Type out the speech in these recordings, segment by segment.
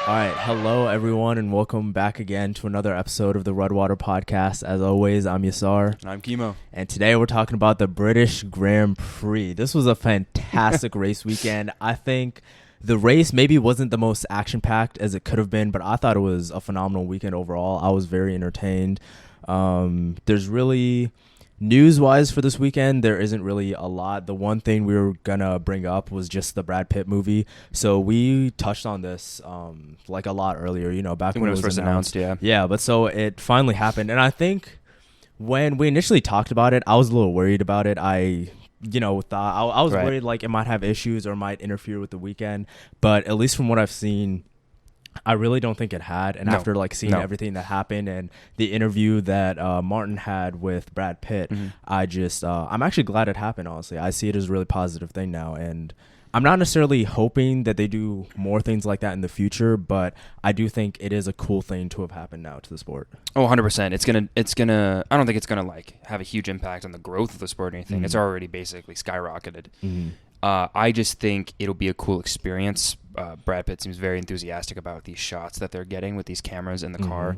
All right, hello everyone, and welcome back again to another episode of the Redwater Podcast. As always, I'm Yasar. And I'm Chemo. And today we're talking about the British Grand Prix. This was a fantastic race weekend. I think the race maybe wasn't the most action-packed as it could have been, but I thought it was a phenomenal weekend overall. I was very entertained. There's really... News-wise for this weekend, there isn't really a lot. The one thing we were going to bring up was just the Brad Pitt movie. So we touched on this like a lot earlier, you know, back when it was first announced. Yeah. Yeah, but so it finally happened. And I think when we initially talked about it, I was a little worried about it. I thought I was worried like it might have issues or might interfere with the weekend. But at least from what I've seen, I really don't think it had. And after like seeing everything that happened and the interview that Martin had with Brad Pitt, I'm actually glad it happened, honestly. I see it as a really positive thing now. And I'm not necessarily hoping that they do more things like that in the future, but I do think it is a cool thing to have happened now to the sport. Oh, 100%. It's gonna, I don't think it's gonna like have a huge impact on the growth of the sport or anything. Mm-hmm. It's already basically skyrocketed. Mm-hmm. I just think it'll be a cool experience. Brad Pitt seems very enthusiastic about these shots that they're getting with these cameras in the car.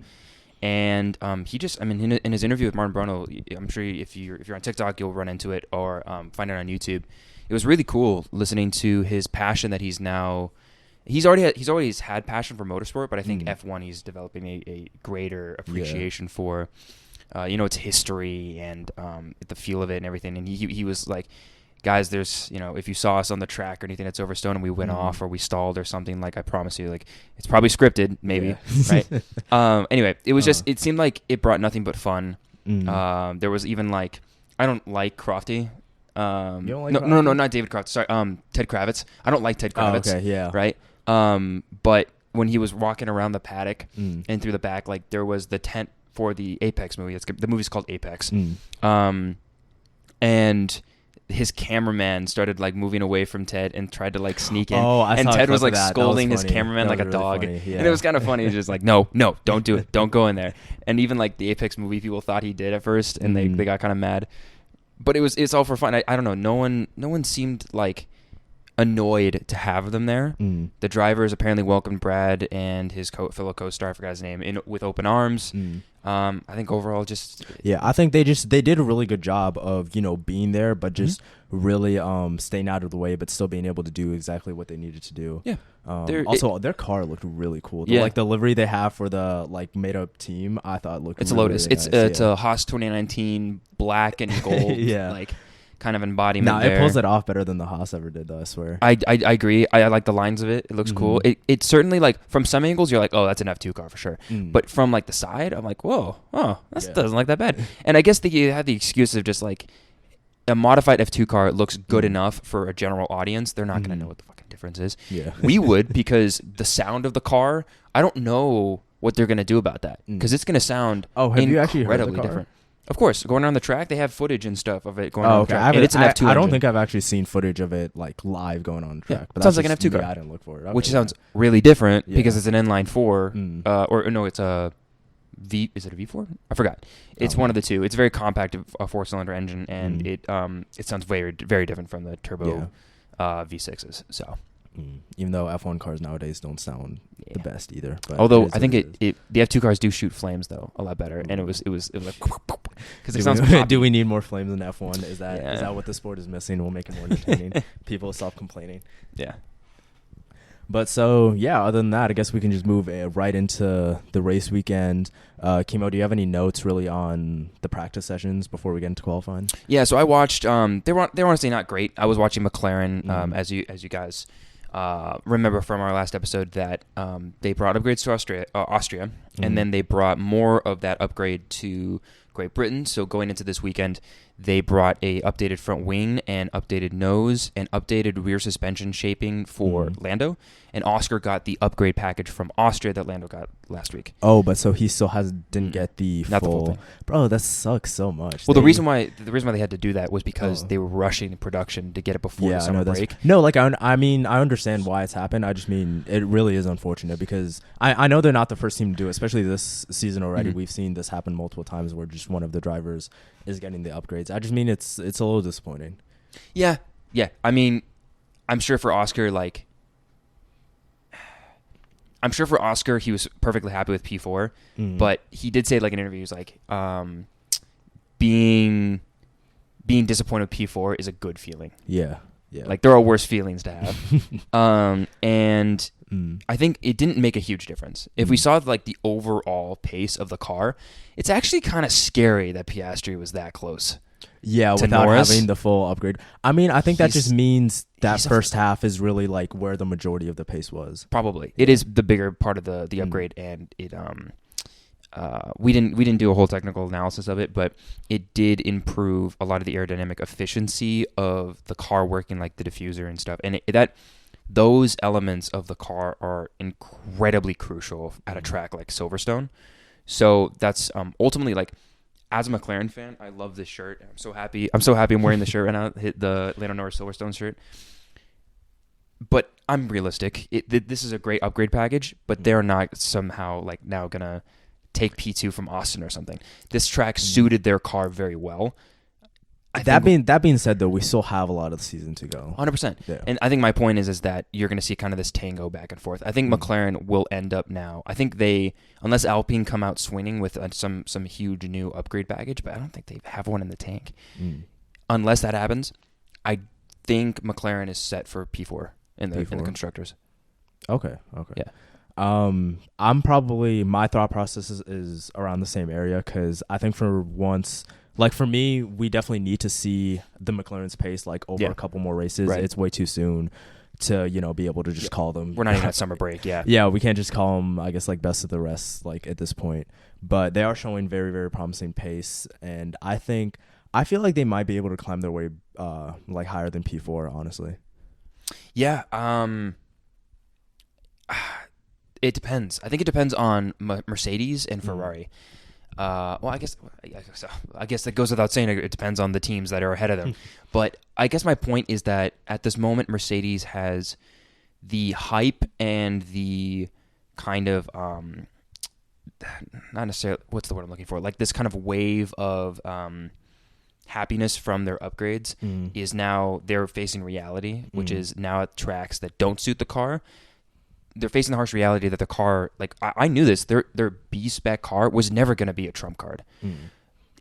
And in his interview with Martin Bruno, I'm sure if you're on TikTok, you'll run into it or find it on YouTube. It was really cool listening to his passion that he's always had passion for motorsport, but I think F1 he's developing a greater appreciation for, its history and the feel of it and everything. And he was like, guys, there's, if you saw us on the track or anything at Silverstone and we went off or we stalled or something, like, I promise you, like, it's probably scripted, maybe, right? Anyway, it was just, it seemed like it brought nothing but fun. There was even, like, I don't like Crofty. You don't like Crofty? No, not David Crofty. Sorry, Ted Kravitz. I don't like Ted Kravitz. Oh, okay, yeah. Right? But when he was walking around the paddock and through the back, like, there was the tent for the Apex movie. The movie's called Apex. And his cameraman started like moving away from Ted and tried to like sneak in. And Ted was like scolding his cameraman like a dog. Really funny, yeah. And it was kind of funny. He's just like, no, don't do it. Don't go in there. And even like the Apex movie people thought he did at first and they got kind of mad. But it's all for fun. I don't know. No one seemed like annoyed to have them there. The drivers apparently welcomed Brad and his fellow co-star, I forgot his name, with open arms. I think overall I think they did a really good job of being there, but just really staying out of the way, but still being able to do exactly what they needed to do. Their car looked really cool. The livery they have for the like made up team, I thought looked. It's really, a Lotus. Really nice. It's a Haas 2019 black and gold. Like kind of embodiment. No, it pulls it off better than the Haas ever did, though, I swear. I agree. I like the lines of it. It looks cool. It certainly, like, from some angles, you're like, oh, that's an F2 car for sure. But from, like, the side, I'm like, whoa, that doesn't look that bad. And I guess you had the excuse of just, like, a modified F2 car looks good enough for a general audience. They're not going to know what the fucking difference is. Yeah. We would, because the sound of the car, I don't know what they're going to do about that. Because it's going to sound incredibly different. Of course, going around the track, they have footage and stuff of it going on the track. And it's an F2 engine. I don't think I've actually seen footage of it like live going on the track. But it sounds like an F2 car. I didn't look for it. Okay, which sounds really different because it's an inline 4. It's a V. Is it a V4? I forgot. It's one of the two. It's a very compact 4-cylinder engine, and it sounds very, very different from the turbo V6s. So. Even though F1 cars nowadays don't sound the best either. But although I think the F2 cars do shoot flames though a lot better, and it was like because it sounds. Do we need more flames in F1? Is that what the sport is missing? We'll make it more entertaining. People stop complaining. Yeah. But so other than that, I guess we can just move right into the race weekend. Kimo, do you have any notes really on the practice sessions before we get into qualifying? Yeah, so I watched. They were honestly not great. I was watching McLaren, as you guys. Remember from our last episode that they brought upgrades to Austria, and then they brought more of that upgrade to Great Britain. So going into this weekend, they brought a updated front wing and updated nose and updated rear suspension shaping for Lando. And Oscar got the upgrade package from Austria that Lando got last week. Oh, but so he still didn't get the full thing. Bro, that sucks so much. Well, the reason why they had to do that was because they were rushing the production to get it before the summer break. No, like I mean, I understand why it's happened. I just mean it really is unfortunate because I know they're not the first team to do it, especially this season already. We've seen this happen multiple times where just one of the drivers is getting the upgrades. I just mean it's a little disappointing. Yeah. I mean, I'm sure for Oscar, like, I'm sure for Oscar, he was perfectly happy with P4, but he did say like in interviews like being disappointed with P4 is a good feeling. Yeah. Like there are worse feelings to have. And I think it didn't make a huge difference. If we saw like the overall pace of the car, it's actually kind of scary that Piastri was that close. Yeah, without Norris. having the full upgrade. I mean, I think that just means that first half is really like where the majority of the pace was. Probably. It is the bigger part of the upgrade, and it we didn't do a whole technical analysis of it, but it did improve a lot of the aerodynamic efficiency of the car working, like the diffuser and stuff. And those elements of the car are incredibly crucial at a track like Silverstone. So that's ultimately like, as a McLaren fan, I love this shirt. I'm so happy I'm wearing the shirt right now, the Lando Norris Silverstone shirt. But I'm realistic. This is a great upgrade package, but they're not somehow like now gonna take P2 from Austin or something. This track suited their car very well. That being said, though, we still have a lot of the season to go. 100%. Yeah. And I think my point is that you're going to see kind of this tango back and forth. I think McLaren will end up now. I think unless Alpine come out swinging with some huge new upgrade package, but I don't think they have one in the tank. Unless that happens, I think McLaren is set for P4 in the constructors. Okay. Yeah. I'm probably, my thought process is around the same area, because I think for once, like for me, we definitely need to see the McLaren's pace like over a couple more races. Right. It's way too soon to be able to just call them. We're not even at summer break. Yeah, we can't just call them, I guess, like best of the rest like at this point. But they are showing very, very promising pace, and I feel like they might be able to climb their way like higher than P4, honestly. Yeah. It depends. I think it depends on Mercedes and Ferrari. Well, I guess that goes without saying. It depends on the teams that are ahead of them. But I guess my point is that at this moment, Mercedes has the hype and the kind of not necessarily, what's the word I'm looking for? Like this kind of wave of happiness from their upgrades is now they're facing reality, which is now at tracks that don't suit the car. They're facing the harsh reality that the car, like I knew this, their B-spec car was never going to be a trump card.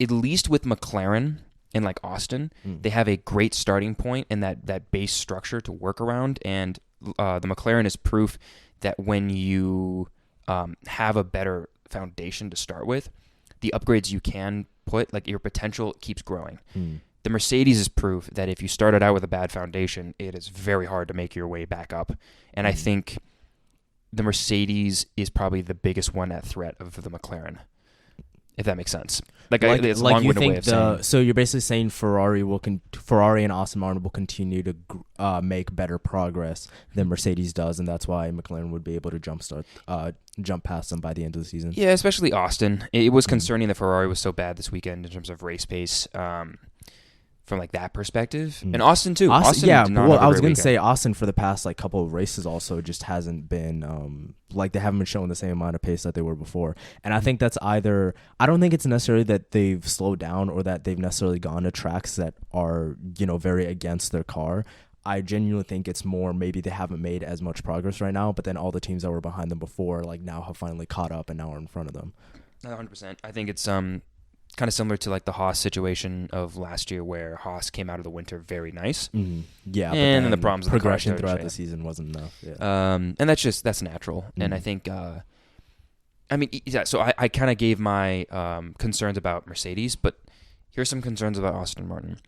At least with McLaren and like Austin, they have a great starting point and that base structure to work around. And the McLaren is proof that when you have a better foundation to start with, the upgrades you can put, like your potential keeps growing. The Mercedes is proof that if you started out with a bad foundation, it is very hard to make your way back up. And I think the Mercedes is probably the biggest one at threat of the McLaren, if that makes sense. It's a long-winded way of saying. So you're basically saying Ferrari and Aston Martin will continue to make better progress than Mercedes does, and that's why McLaren would be able to jump past them by the end of the season. Yeah, especially Austin. It was concerning that Ferrari was so bad this weekend in terms of race pace. From like that perspective, and Austin too. Austin yeah. did not Well, have a I was great gonna say weekend. Austin for the past like couple of races also just hasn't been like they haven't been showing the same amount of pace that they were before. And I think that's either, I don't think it's necessarily that they've slowed down or that they've necessarily gone to tracks that are very against their car. I genuinely think it's more maybe they haven't made as much progress right now, but then all the teams that were behind them before like now have finally caught up and now are in front of them. 100%. I think it's kind of similar to like the Haas situation of last year, where Haas came out of the winter very nice. Yeah, and then the problems with progression the car throughout the season wasn't enough. Yeah. And that's natural. And I think, so I kind of gave my concerns about Mercedes, but here's some concerns about Aston Martin.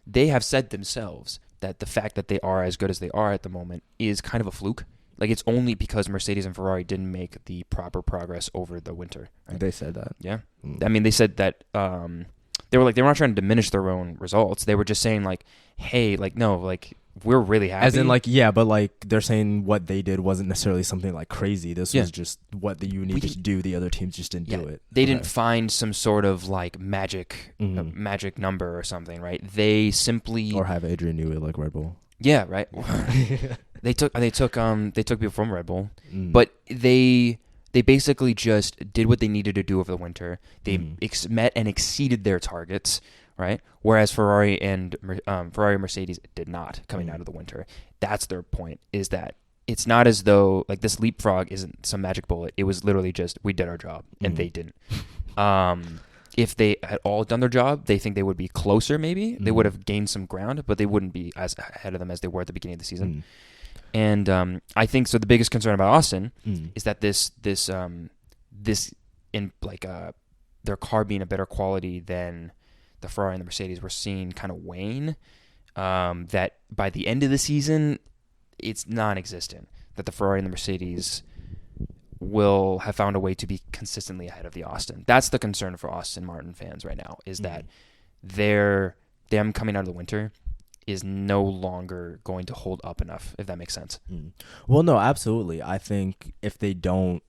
They have said themselves that the fact that they are as good as they are at the moment is kind of a fluke. Like, it's only because Mercedes and Ferrari didn't make the proper progress over the winter. Right? They said that. Yeah. I mean, they said that they were not trying to diminish their own results. They were just saying, like, hey, like, no, like, we're really happy. As in, like, yeah, but, like, they're saying what they did wasn't necessarily something, like, crazy. This was just what you needed to do. The other teams just didn't do it. They didn't find some sort of, like, magic number or something, right? They simply... Or have Adrian Newey like Red Bull. Yeah, right. They took people from Red Bull, but they basically just did what they needed to do over the winter. They met and exceeded their targets, right? Whereas Ferrari and Mercedes did not coming out of the winter. That's their point, is that it's not as though like this leapfrog isn't some magic bullet. It was literally just we did our job and they didn't. If they had all done their job, they think they would be closer. Maybe they would have gained some ground, but they wouldn't be as ahead of them as they were at the beginning of the season. And I think so. The biggest concern about Austin is that this in like their car being a better quality than the Ferrari and the Mercedes, we're seeing kind of wane. That by the end of the season, it's non-existent. That the Ferrari and the Mercedes will have found a way to be consistently ahead of the Austin. That's the concern for Aston Martin fans right now, is that them coming out of the winter is no longer going to hold up enough, if that makes sense. Well, no, absolutely. I think if they don't,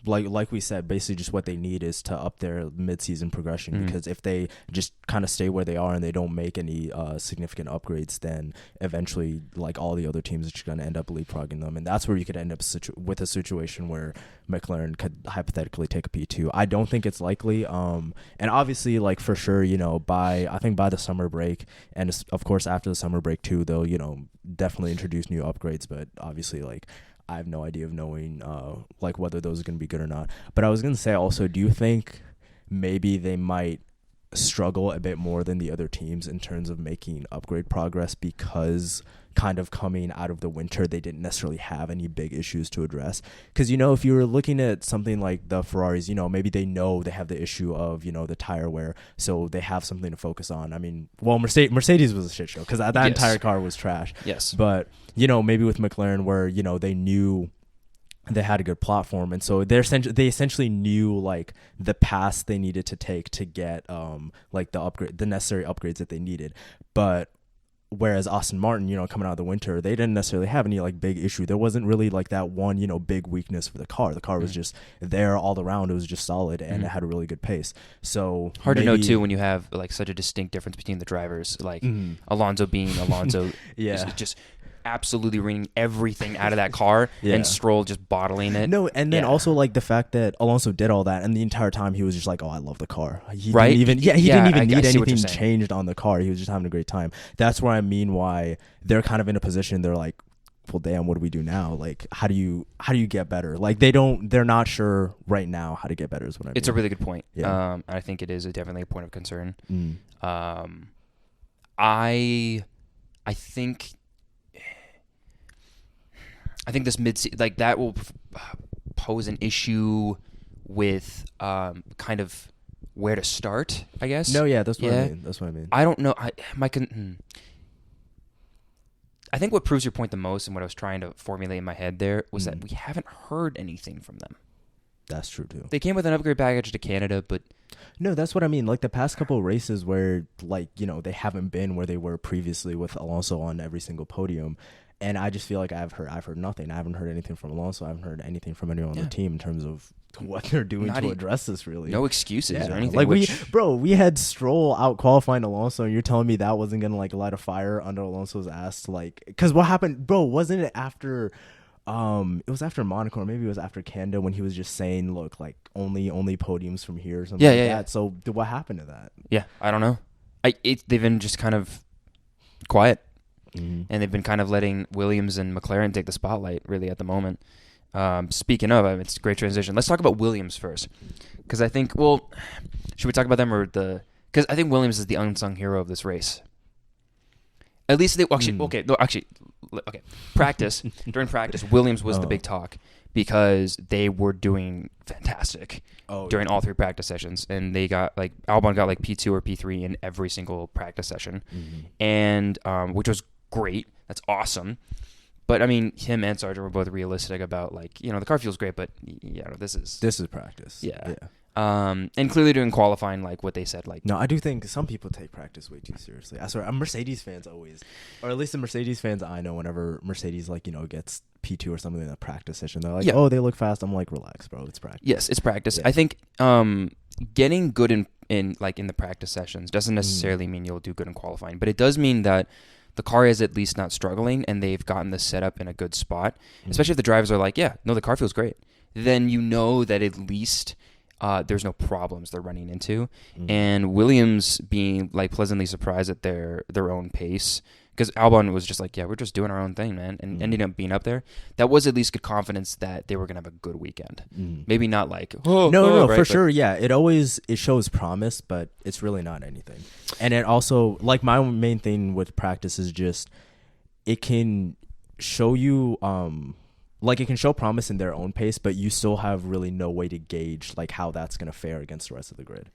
like we said, basically just what they need is to up their mid-season progression, because if they just kind of stay where they are and they don't make any significant upgrades, then eventually like all the other teams are just going to end up leapfrogging them, and that's where you could end up with a situation where McLaren could hypothetically take a P2. I don't think it's likely, and obviously like for sure, I think by the summer break, and of course after the summer break too, they'll definitely introduce new upgrades, but obviously like I have no idea of knowing like whether those are going to be good or not. But I was going to say also, do you think maybe they might struggle a bit more than the other teams in terms of making upgrade progress, because kind of coming out of the winter they didn't necessarily have any big issues to address? Because if you were looking at something like the Ferraris, maybe they know they have the issue of the tire wear, so they have something to focus on. I mean, well, Mercedes was a shit show because that entire car was trash. Yes, but maybe with McLaren where they knew they had a good platform, and so they essentially knew like the paths they needed to take to get like the necessary upgrades that they needed. But whereas Aston Martin, coming out of the winter, they didn't necessarily have any like big issue. There wasn't really like that one big weakness for the car. The car was just there all around. It was just solid, and it had a really good pace. So hard to know too when you have like such a distinct difference between the drivers, like Alonso being Alonso, just absolutely wringing everything out of that car, and Stroll just bottling it. No, and then also like the fact that Alonso did all that, and the entire time he was just like, "Oh, I love the car." He didn't even need anything changed on the car. He was just having a great time. That's where I mean why they're kind of in a position. They're like, "Well, damn, what do we do now? Like, how do you get better?" Like they're not sure right now how to get better. Is what I mean. It's a really good point. Yeah. I think it is definitely a point of concern. I think this like that will pose an issue with kind of where to start, I guess. No, yeah, that's what I mean. That's what I mean. I don't know. I think what proves your point the most, and what I was trying to formulate in my head there, was that we haven't heard anything from them. That's true too. They came with an upgrade package to Canada, but no, that's what I mean. Like the past couple of races where like they haven't been where they were previously with Alonso on every single podium. And I just feel like I've heard nothing. I haven't heard anything from Alonso. I haven't heard anything from anyone on the team in terms of what they're doing to address this, really. No excuses or anything. Like we had Stroll out qualifying Alonso, and you're telling me that wasn't gonna like light a fire under Alonso's ass, like, because what happened, bro? Wasn't it after? It was after Monaco, or maybe it was after Canada, when he was just saying, "Look, like only podiums from here," or something like that. So what happened to that? Yeah, I don't know. They've been just kind of quiet. And they've been kind of letting Williams and McLaren take the spotlight, really, at the moment. Speaking of, it's a great transition. Let's talk about Williams first. Because I think, should we talk about them or because I think Williams is the unsung hero of this race. At least practice. During practice, Williams was the big talk because they were doing fantastic during all three practice sessions. And they got, Albon got P2 or P3 in every single practice session. And, which was great. That's awesome. But I mean, him and Sargent were both realistic about the car feels great, but this is practice. Yeah. And clearly doing qualifying, what they said, no, I do think some people take practice way too seriously. I swear, Mercedes fans always, or at least the Mercedes fans I know, whenever Mercedes gets P2 or something in a practice session, they're like, oh, they look fast. I'm like, relax, bro, it's practice. Yes, it's practice. I think getting good in the practice sessions doesn't necessarily mean you'll do good in qualifying, but it does mean that the car is at least not struggling, and they've gotten the setup in a good spot. Especially if the drivers are like, the car feels great. Then you know that at least there's no problems they're running into. And Williams being pleasantly surprised at their own pace because Albon was just like, yeah, we're just doing our own thing, man, and ended up being up there. That was at least good confidence that they were gonna have a good weekend. Maybe not like no, right, for sure, yeah. It shows promise, but it's really not anything. And it also, like, my main thing with practice is just it can show you like it can show promise in their own pace, but you still have really no way to gauge like how that's gonna fare against the rest of the grid.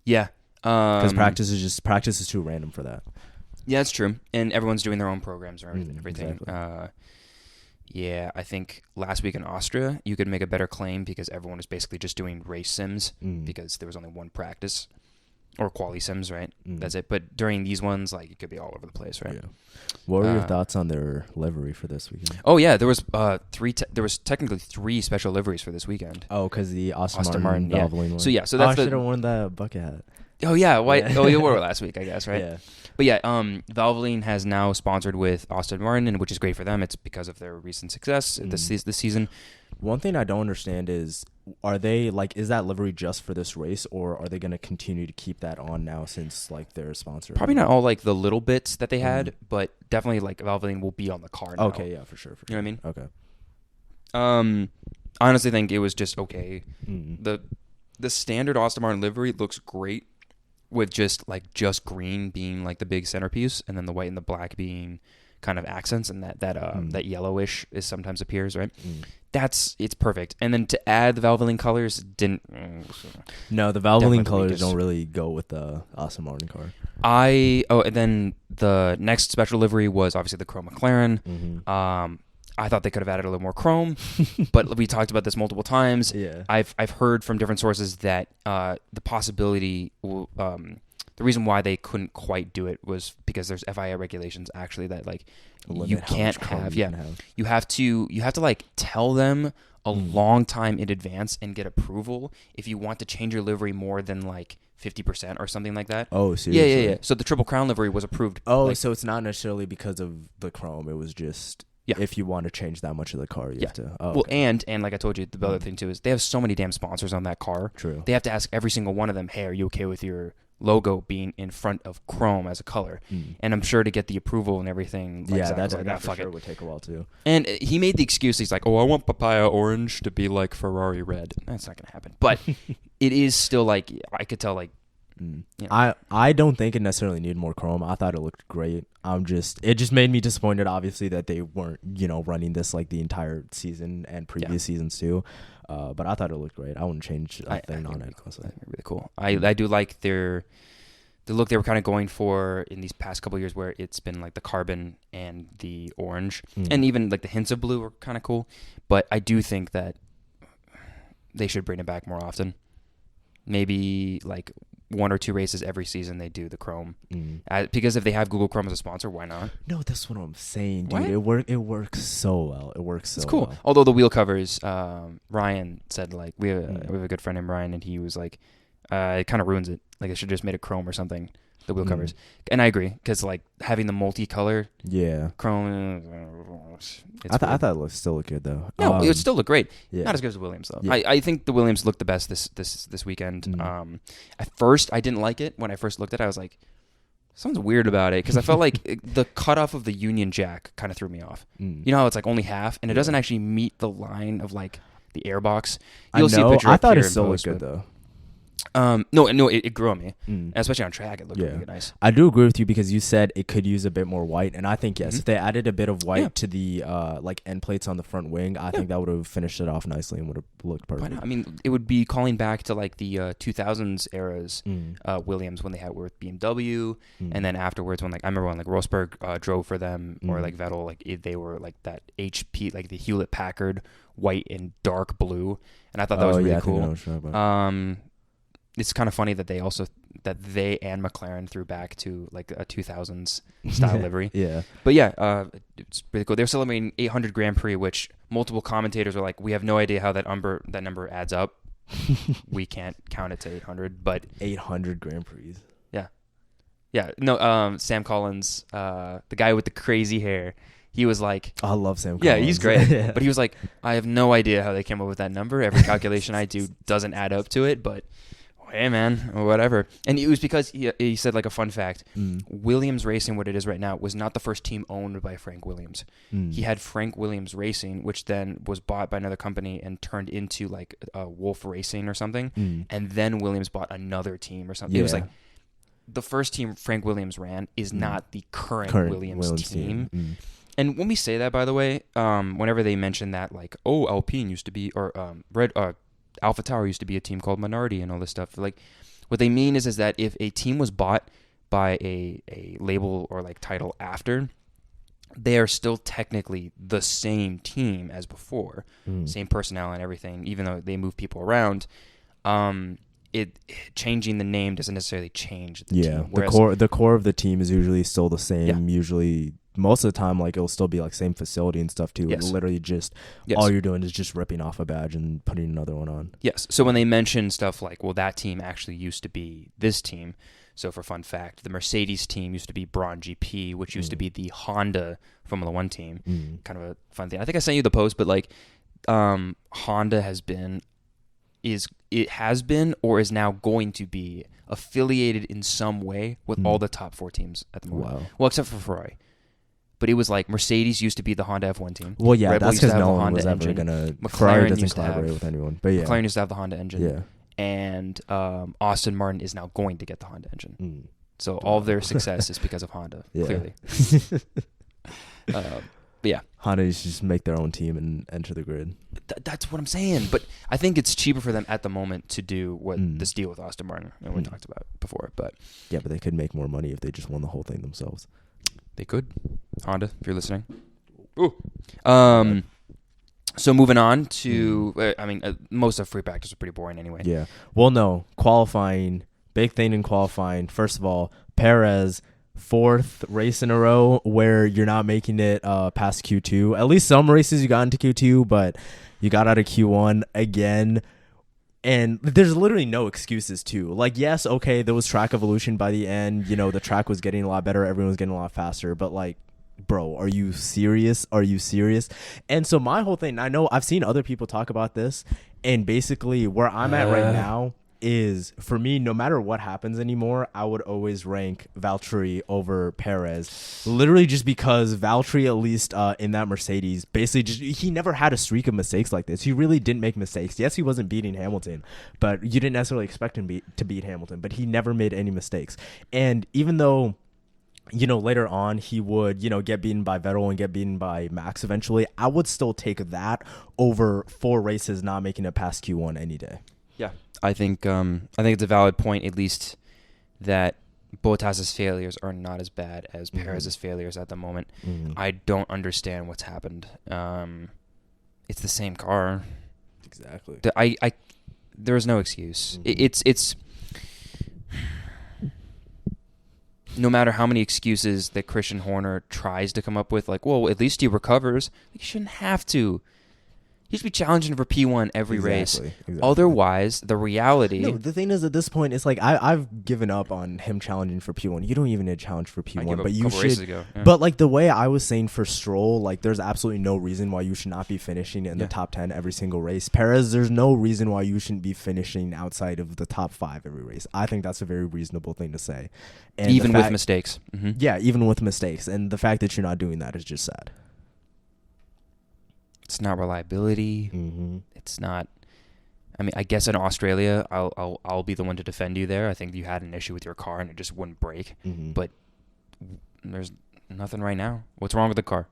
Yeah, because practice is too random for that. Yeah, that's true, and everyone's doing their own programs or everything. Exactly. Yeah, I think last week in Austria, you could make a better claim because everyone was basically just doing race sims because there was only one practice. Or quali sims, right? That's it. But during these ones, like, it could be all over the place, right? Yeah. What were your thoughts on their livery for this weekend? Oh yeah, there was there was technically 3 special liveries for this weekend. Oh, because the Aston Martin Valvoline one. So yeah, so that's I should have worn that bucket hat. Oh yeah, why? Yeah. Oh, you wore it last week, I guess, right? Yeah. But yeah, Valvoline has now sponsored with Aston Martin, and which is great for them. It's because of their recent success this season. One thing I don't understand is, are they like, is that livery just for this race, or are they going to continue to keep that on now since like they're a sponsor? Probably not all like the little bits that they had, but definitely like Valvoline will be on the car now. Okay, yeah, for sure. You know what I mean? Okay. I honestly think it was just okay. The standard Aston Martin livery looks great with just green being like the big centerpiece, and then the white and the black being kind of accents, and that yellowish is sometimes appears, right? It's perfect. And then to add the Valvoline colors didn't. No, the Valvoline colors don't really go with the Aston Martin car. And then the next special livery was obviously the Chrome McLaren. I thought they could have added a little more chrome, but we talked about this multiple times. Yeah. I've heard from different sources that the possibility, the reason why they couldn't quite do it was because there's FIA regulations actually that like you can't have. Yeah, you have to like tell them a long time in advance and get approval if you want to change your livery more than like 50% or something like that. Oh, seriously? Yeah. So the Triple Crown livery was approved. Oh, so it's not necessarily because of the chrome. It was just. Yeah. If you want to change that much of the car, you have to. Oh, well, okay. and like I told you, the other thing too is they have so many damn sponsors on that car. True. They have to ask every single one of them, hey, are you okay with your logo being in front of chrome as a color? And I'm sure to get the approval and everything. Like that for sure would take a while too. And he made the excuse. He's like, oh, I want papaya orange to be like Ferrari red. That's not going to happen. But it is still like, I could tell like, you know. I don't think it necessarily needed more chrome. I thought it looked great. It just made me disappointed, obviously, that they weren't, running this like the entire season and previous seasons too. But I thought it looked great. I wouldn't change a thing on it. Really cool. I do like the look they were kind of going for in these past couple of years, where it's been like the carbon and the orange, and even like the hints of blue were kind of cool. But I do think that they should bring it back more often. Maybe like 1 or 2 races every season they do the chrome, because if they have Google Chrome as a sponsor, why not? No, that's what I'm saying, dude. What? It works so well. It's cool. Well. Although the wheel covers, Ryan said like we have a good friend named Ryan, and he was like, it kind of ruins it. Like they should just made a chrome or something. The wheel covers, and I agree, because like having the multicolor, chrome. I thought it still looked good though. No, it still looked great. Yeah. Not as good as the Williams though. Yeah. I think the Williams looked the best this weekend. At first, I didn't like it when I first looked at it. I was like, something's weird about it, because I felt like the cutoff of the Union Jack kind of threw me off. You know how it's like only half, and it doesn't actually meet the line of like the airbox. You'll see a picture. I thought it still looked good though. No, it grew on me, especially on track. It looked really nice. I do agree with you, because you said it could use a bit more white, and I think yes, if they added a bit of white to the like end plates on the front wing, I think that would have finished it off nicely and would have looked perfect. Why not? I mean, it would be calling back to like the 2000s eras Williams, when they had with BMW, and then afterwards when like I remember when like Rosberg drove for them, or like Vettel, like they were like that HP, like the Hewlett Packard white and dark blue, and I thought that was really cool. It's kind of funny that they and McLaren threw back to like a 2000s style livery. Yeah. But yeah, it's really cool. They're celebrating 800 Grand Prix, which multiple commentators are like, we have no idea how that number adds up. We can't count it to 800, but 800 Grand Prix. Yeah. Yeah. No, Sam Collins, the guy with the crazy hair, he was like, I love Sam Collins. Yeah, he's great. But he was like, I have no idea how they came up with that number. Every calculation I do doesn't add up to it, but Hey man, or whatever. And it was because he said, like, a fun fact, Williams Racing, what it is right now, was not the first team owned by Frank Williams. He had Frank Williams Racing, which then was bought by another company and turned into like Wolf Racing or something, and then Williams bought another team or something. It was like the first team Frank Williams ran is not the current Williams team. And when we say that, by the way, whenever they mention that, like, oh, Alpine used to be, or Alpha Tower used to be a team called Minority and all this stuff. Like, what they mean is that if a team was bought by a label or like title after, they are still technically the same team as before, same personnel and everything, even though they move people around. Changing the name doesn't necessarily change the team. Whereas, the core of the team is usually still the same. Usually, most of the time, like, it'll still be like same facility and stuff too. Yes. Literally just all you're doing is just ripping off a badge and putting another one on. Yes. So when they mention stuff like, well, that team actually used to be this team. So for fun fact, the Mercedes team used to be Braun GP, which used to be the Honda Formula One team. Kind of a fun thing. I think I sent you the post, but like Honda has been or is now going to be affiliated in some way with all the top 4 teams at the moment. Wow. Well, except for Ferrari. But it was like Mercedes used to be the Honda F1 team. Well, yeah, that's because no one was ever going to... Ferrari doesn't collaborate with anyone. But yeah. McLaren used to have the Honda engine. Yeah. And Aston Martin is now going to get the Honda engine. So all of their success is because of Honda, clearly. But yeah. Honda used to just make their own team and enter the grid. That's what I'm saying. But I think it's cheaper for them at the moment to do what this deal with Aston Martin and we talked about before. But yeah, but they could make more money if they just won the whole thing themselves. They could. Honda, if you're listening. Ooh. So moving on to, most of free practice are pretty boring anyway. Yeah. Well, no. Qualifying, big thing in qualifying. First of all, Perez, 4th race in a row where you're not making it past Q2. At least some races you got into Q2, but you got out of Q1 again. And there's literally no excuses, too. Like, yes, okay, there was track evolution by the end. You know, the track was getting a lot better. Everyone was getting a lot faster. But, like, bro, are you serious? Are you serious? And so my whole thing, I know I've seen other people talk about this. And basically where I'm at right now is, for me, no matter what happens anymore, I would always rank Valtteri over Perez. Literally just because Valtteri, at least in that Mercedes, basically he never had a streak of mistakes like this. He really didn't make mistakes. Yes, he wasn't beating Hamilton, but you didn't necessarily expect him to beat Hamilton, but he never made any mistakes. And even though, you know, later on he would, you know, get beaten by Vettel and get beaten by Max eventually, I would still take that over 4 races not making it past Q1 any day. Yeah. I think it's a valid point, at least, that Bottas's failures are not as bad as Perez's failures at the moment. I don't understand what's happened. It's the same car. Exactly. There is no excuse. It's no matter how many excuses that Christian Horner tries to come up with, like, well, at least he recovers. He shouldn't have to. He should be challenging for P1 every race. Exactly. Otherwise, the reality... No, the thing is, at this point, it's like I've given up on him challenging for P1. You don't even need to challenge for P1, but you should... Yeah. But like the way I was saying for Stroll, like there's absolutely no reason why you should not be finishing in the top 10 every single race. Perez, there's no reason why you shouldn't be finishing outside of the top 5 every race. I think that's a very reasonable thing to say. And even with mistakes. Mm-hmm. Yeah, even with mistakes. And the fact that you're not doing that is just sad. It's not reliability. It's not. I mean, I guess in Australia, I'll be the one to defend you there. I think you had an issue with your car and it just wouldn't break. But there's nothing right now. What's wrong with the car?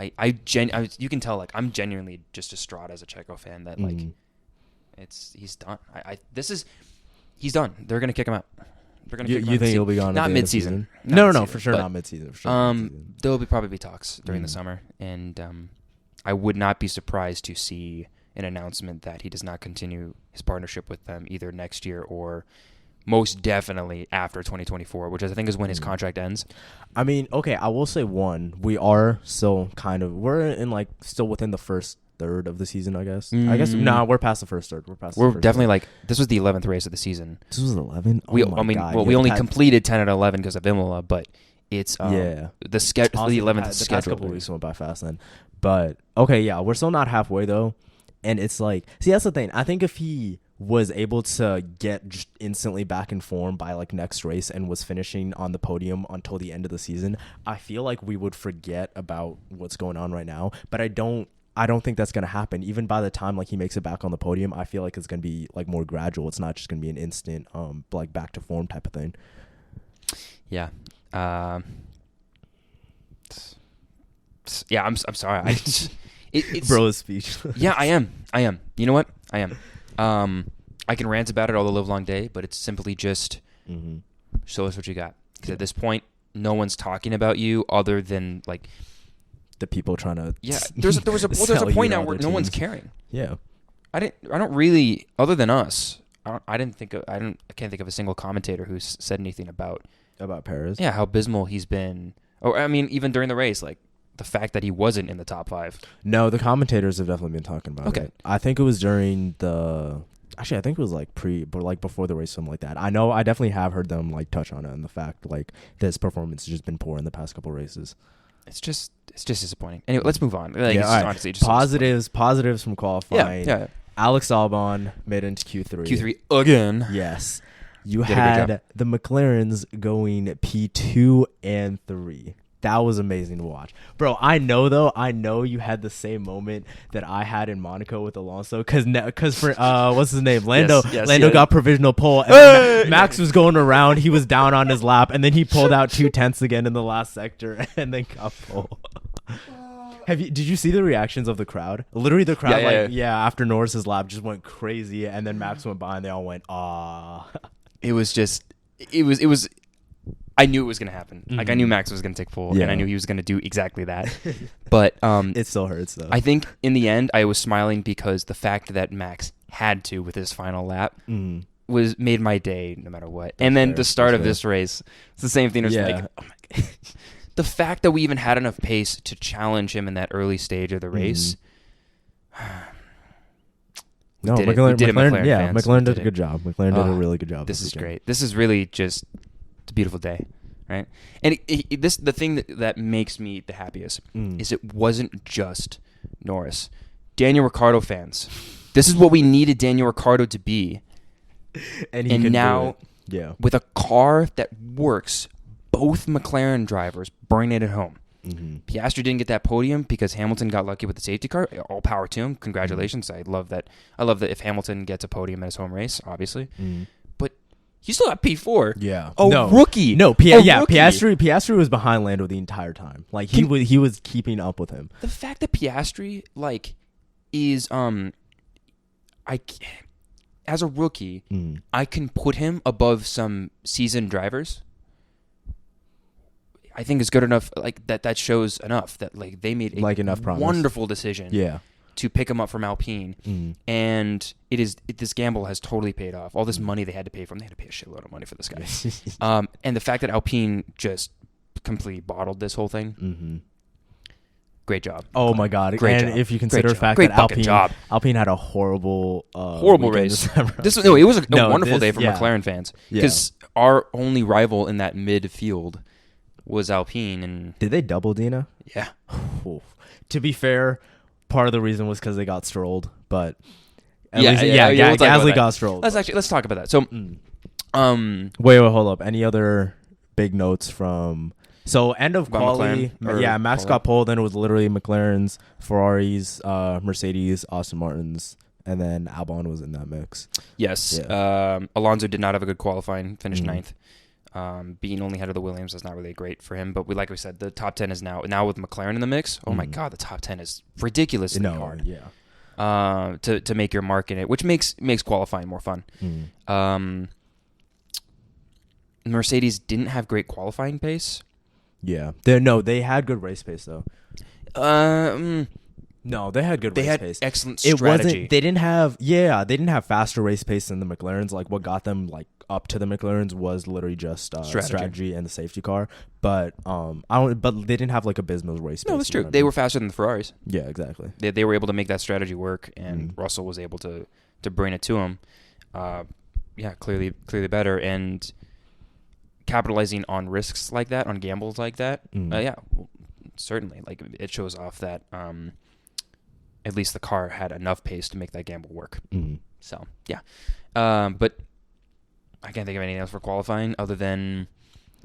You can tell, like, I'm genuinely just distraught as a Checo fan that like he's done. He's done. They're gonna kick him out. They're gonna kick him out. You think he'll be gone? Not mid-season. No, for sure not mid-season. For sure there'll probably be talks during the summer, and I would not be surprised to see an announcement that he does not continue his partnership with them either next year or most definitely after 2024, which I think is when his contract ends. I mean, okay, I will say we are still we're in like still within the first third of the season, I guess. We're past the first third. We're definitely like, this was the 11th race of the season. This was 11? We only completed 10 and 11 because of Imola, but it's the 11th schedule. The past couple of weeks went by fast then. But, okay, yeah, we're still not halfway, though. And it's like, see, that's the thing. I think if he was able to get just instantly back in form by like next race and was finishing on the podium until the end of the season, I feel like we would forget about what's going on right now. But I don't think that's going to happen. Even by the time like he makes it back on the podium, I feel like it's going to be like more gradual. It's not just going to be an instant like back to form type of thing. Yeah. Yeah, I'm sorry. It's Bro is speechless. Yeah, I am. You know what? I am. I can rant about it all the live long day, but it's simply just show us what you got. Because at this point, no one's talking about you other than like the people trying to. Yeah, there's a point now where no one's caring. Yeah, I don't really, other than us. I can't think of a single commentator who's said anything about Perez. Yeah, how abysmal he's been. Or I mean, even during the race, like the fact that he wasn't in the top 5. No, the commentators have definitely been talking about it. I think it was during the. Actually, I think it was like before the race, something like that. I know I definitely have heard them like touch on it and the fact like this performance has just been poor in the past couple races. It's just disappointing. Anyway, let's move on. Like, yeah, honestly, just positives from qualifying. Yeah. Alex Albon made it into Q3. Q3 again. Yes. You had the McLarens going P2 and 3. That was amazing to watch. Bro, I know you had the same moment that I had in Monaco with Alonso because for what's his name? Lando got provisional pole and Max was going around, he was down on his lap and then he pulled out 2/10 again in the last sector and then got pole. Did you see the reactions of the crowd? Literally the crowd after Norris's lap just went crazy and then Max went by and they all went It was I knew it was going to happen. Like I knew Max was going to take pole, and I knew he was going to do exactly that. But it still hurts though. I think in the end, I was smiling because the fact that Max had to with his final lap made my day, no matter what. And then the start of this race, it's the same thing. It was like, oh my God. The fact that we even had enough pace to challenge him in that early stage of the race. No, McLaren did a good job. McLaren did a really good job. This is great. This is really just. It's a beautiful day, right? And the thing that makes me the happiest is it wasn't just Norris. Daniel Ricciardo fans, this is what we needed Daniel Ricciardo to be. And now, with a car that works, both McLaren drivers bring it at home. Piastri didn't get that podium because Hamilton got lucky with the safety car. All power to him. Congratulations. I love that if Hamilton gets a podium at his home race, obviously. He still got P4. Yeah. Rookie. No, Piastri was behind Lando the entire time. Like he was keeping up with him. The fact that Piastri is as a rookie, I can put him above some seasoned drivers. I think is good enough. Like that shows enough that like they made enough promise. Wonderful decision. Yeah. To pick him up from Alpine, and this gamble has totally paid off. All this money they had to pay for him, they had to pay a shitload of money for this guy. And the fact that Alpine just completely bottled this whole thing, great job. Oh my God! Great and job. if you consider the fact great that Alpine had a horrible race. It was a wonderful day for McLaren fans because our only rival in that midfield was Alpine. And did they double Dina? Yeah. To be fair. Part of the reason was because they got strolled, but Gasly got strolled. Let's talk about that. So, wait, hold up. Any other big notes from? So end of quali, Max got pole. Then it was literally McLaren's, Ferraris, Mercedes, Aston Martin's, and then Albon was in that mix. Yes, Alonso did not have a good qualifying. Finished 9th. Being only ahead of the Williams is not really great for him, but like we said, the top 10 is now with McLaren in the mix. Oh my God, the top 10 is ridiculously hard. Yeah. To make your mark in it, which makes qualifying more fun. Mercedes didn't have great qualifying pace. Yeah, they had good race pace though. No, they had good race pace. They had excellent strategy. They didn't have faster race pace than the McLarens. Like what got them like up to the McLarens was literally just strategy and the safety car. But but they didn't have like abysmal race pace. No, that's true. They were faster than the Ferraris. Yeah, exactly. They were able to make that strategy work, and Russell was able to bring it to him. Clearly better, and capitalizing on risks like that, on gambles like that. Certainly. Like it shows off that. At least the car had enough pace to make that gamble work. So yeah, but I can't think of anything else for qualifying other than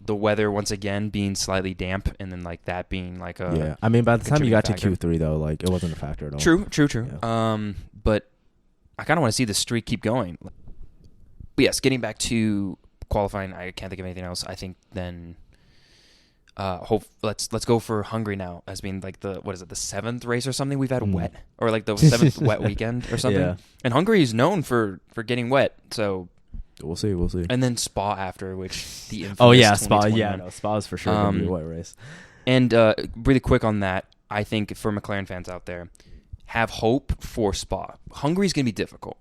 the weather once again being slightly damp, and then like that being like a yeah. I mean, by the time you got factor. to Q3 though, like it wasn't a factor at all. True. Yeah. But I kind of want to see the streak keep going. But yes, getting back to qualifying, I can't think of anything else. I think then. Let's go for Hungary now as being like the 7th race or something we've had wet, or like the 7th wet weekend or something. Yeah. And Hungary is known for getting wet, so we'll see. And then Spa after, which the infamous Spa. Yeah, no, Spa is for sure gonna be a wet race. And really quick on that, I think for McLaren fans out there, have hope for Spa. Hungary's gonna be difficult.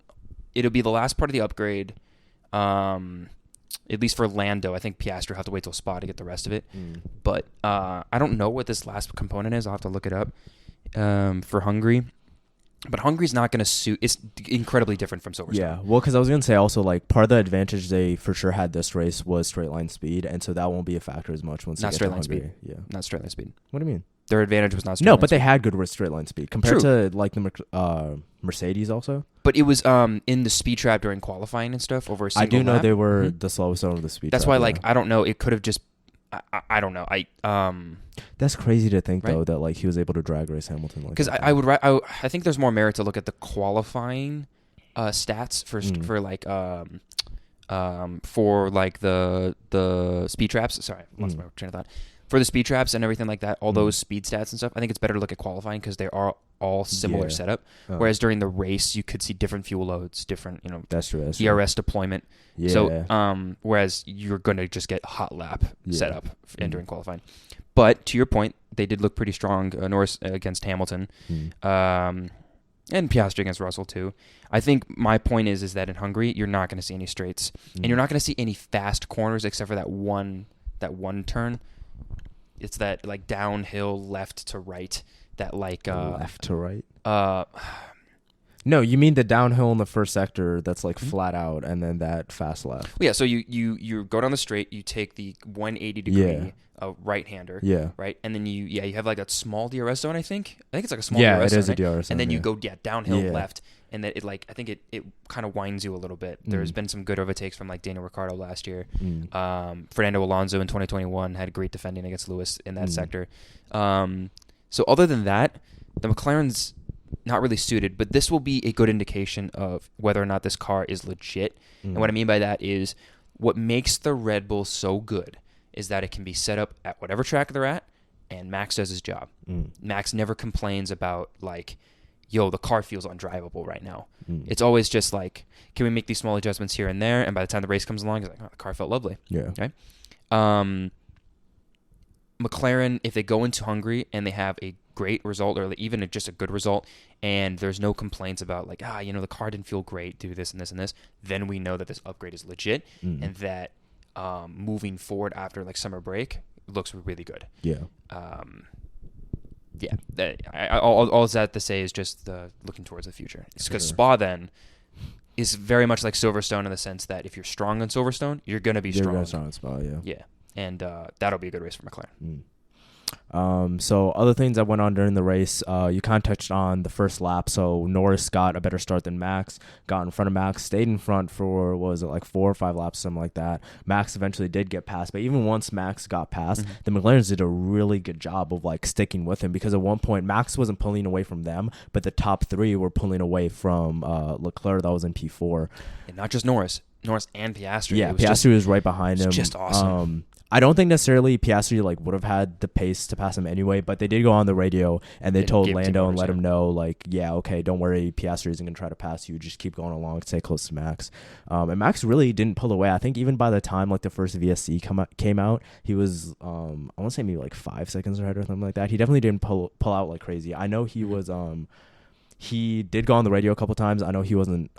It'll be the last part of the upgrade. At least for Lando, I think Piastri will have to wait till Spa to get the rest of it. But I don't know what this last component is. I'll have to look it up for Hungary. But Hungary's not going to suit. It's incredibly different from Silverstone. Yeah, well, because I was going to say also, like, part of the advantage they for sure had this race was straight line speed, and so that won't be a factor as much once not they straight get to line Hungary. speed. Yeah, not straight line speed. What do you mean? Their advantage was not straight no, line but speed. they had good straight line speed compared to like the Mercedes also. But it was in the speed trap during qualifying and stuff over a single I do know lap. they were the slowest over the speed. That's trap, why, yeah. like, I don't know. It could have just. I don't know. That's crazy to think right? though that like he was able to drag race Hamilton like because that. I think there's more merit to look at the qualifying stats for like for like the speed traps. Sorry, I lost my train of thought. For the speed traps and everything like that, all those speed stats and stuff, I think it's better to look at qualifying because they are all similar setup. Whereas during the race, you could see different fuel loads, different that's true. ERS deployment. Yeah. So whereas you're going to just get hot lap setup during qualifying. But to your point, they did look pretty strong. Norris against Hamilton, and Piastri against Russell too. I think my point is that in Hungary, you're not going to see any straights, and you're not going to see any fast corners except for that one turn. It's that like downhill left to right. That like left to right. No, you mean the downhill in the first sector that's like flat out, and then that fast left. Yeah, so you go down the straight, you take the 180 degree right-hander, right, and then you have like a small DRS zone. I think it's like a small DRS zone. Yeah, it is a DRS zone. And then you go downhill left, and then it like I think it kind of winds you a little bit. There's been some good overtakes from like Daniel Ricciardo last year. Fernando Alonso in 2021 had great defending against Lewis in that sector. So other than that, the McLaren's not really suited, but this will be a good indication of whether or not this car is legit. And what I mean by that is what makes the Red Bull so good is that it can be set up at whatever track they're at, and Max does his job. Max never complains about like, yo, the car feels undrivable right now. It's always just like, can we make these small adjustments here and there? And by the time the race comes along, it's like, oh, the car felt lovely. Yeah. Okay. McLaren, if they go into Hungary and they have a great result or even just a good result, and there's no complaints about like, the car didn't feel great, do this and this and this, then we know that this upgrade is legit and that moving forward after like summer break looks really good. Yeah. All that to say is just looking towards the future. Because Spa then is very much like Silverstone in the sense that if you're strong on Silverstone, you're going to be strong. You're strong on Spa, yeah. Yeah. And that'll be a good race for McLaren. So other things that went on during the race, you kind of touched on the first lap. So Norris got a better start than Max, got in front of Max, stayed in front for, what was it, like 4 or 5 laps, something like that. Max eventually did get past, but even once Max got past, the McLarens did a really good job of like sticking with him, because at one point Max wasn't pulling away from them, but the top 3 were pulling away from Leclerc that was in P4. And not just Norris and Piastri. Yeah, Piastri was right behind him. Just awesome. I don't think necessarily Piastri like would have had the pace to pass him anyway, but they did go on the radio and they told Lando and let him know, like, yeah, okay, don't worry, Piastri isn't going to try to pass you. Just keep going along, stay close to Max. And Max really didn't pull away. I think even by the time like the first VSC came out, he was, I want to say maybe like 5 seconds ahead or something like that. He definitely didn't pull out like crazy. I know he was, he did go on the radio a couple times. I know he wasn't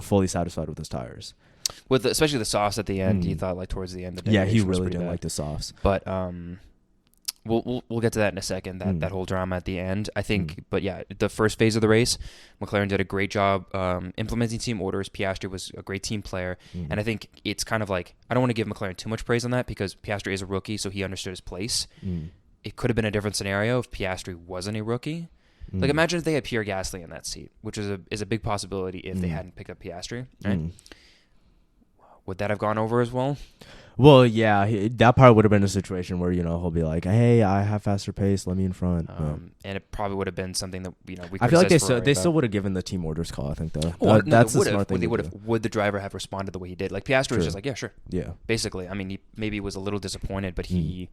fully satisfied with his tires. With especially the softs at the end, he thought like towards the end of the day. Yeah, he really didn't like the softs. But we'll get to that in a second. That whole drama at the end, I think. But yeah, the first phase of the race, McLaren did a great job implementing team orders. Piastri was a great team player, and I think it's kind of like, I don't want to give McLaren too much praise on that because Piastri is a rookie, so he understood his place. It could have been a different scenario if Piastri wasn't a rookie. Like, imagine if they had Pierre Gasly in that seat, which is a big possibility if they hadn't picked up Piastri, right? Would that have gone over as well? Well, yeah, that probably would have been a situation where, he'll be like, hey, I have faster pace, let me in front. And it probably would have been something that, we I feel like they still would have given the team orders call, I think, though. That's the smart thing. Would the driver have responded the way he did? Like, Piastri was just like, yeah, sure. Yeah. Basically, I mean, he maybe was a little disappointed, but he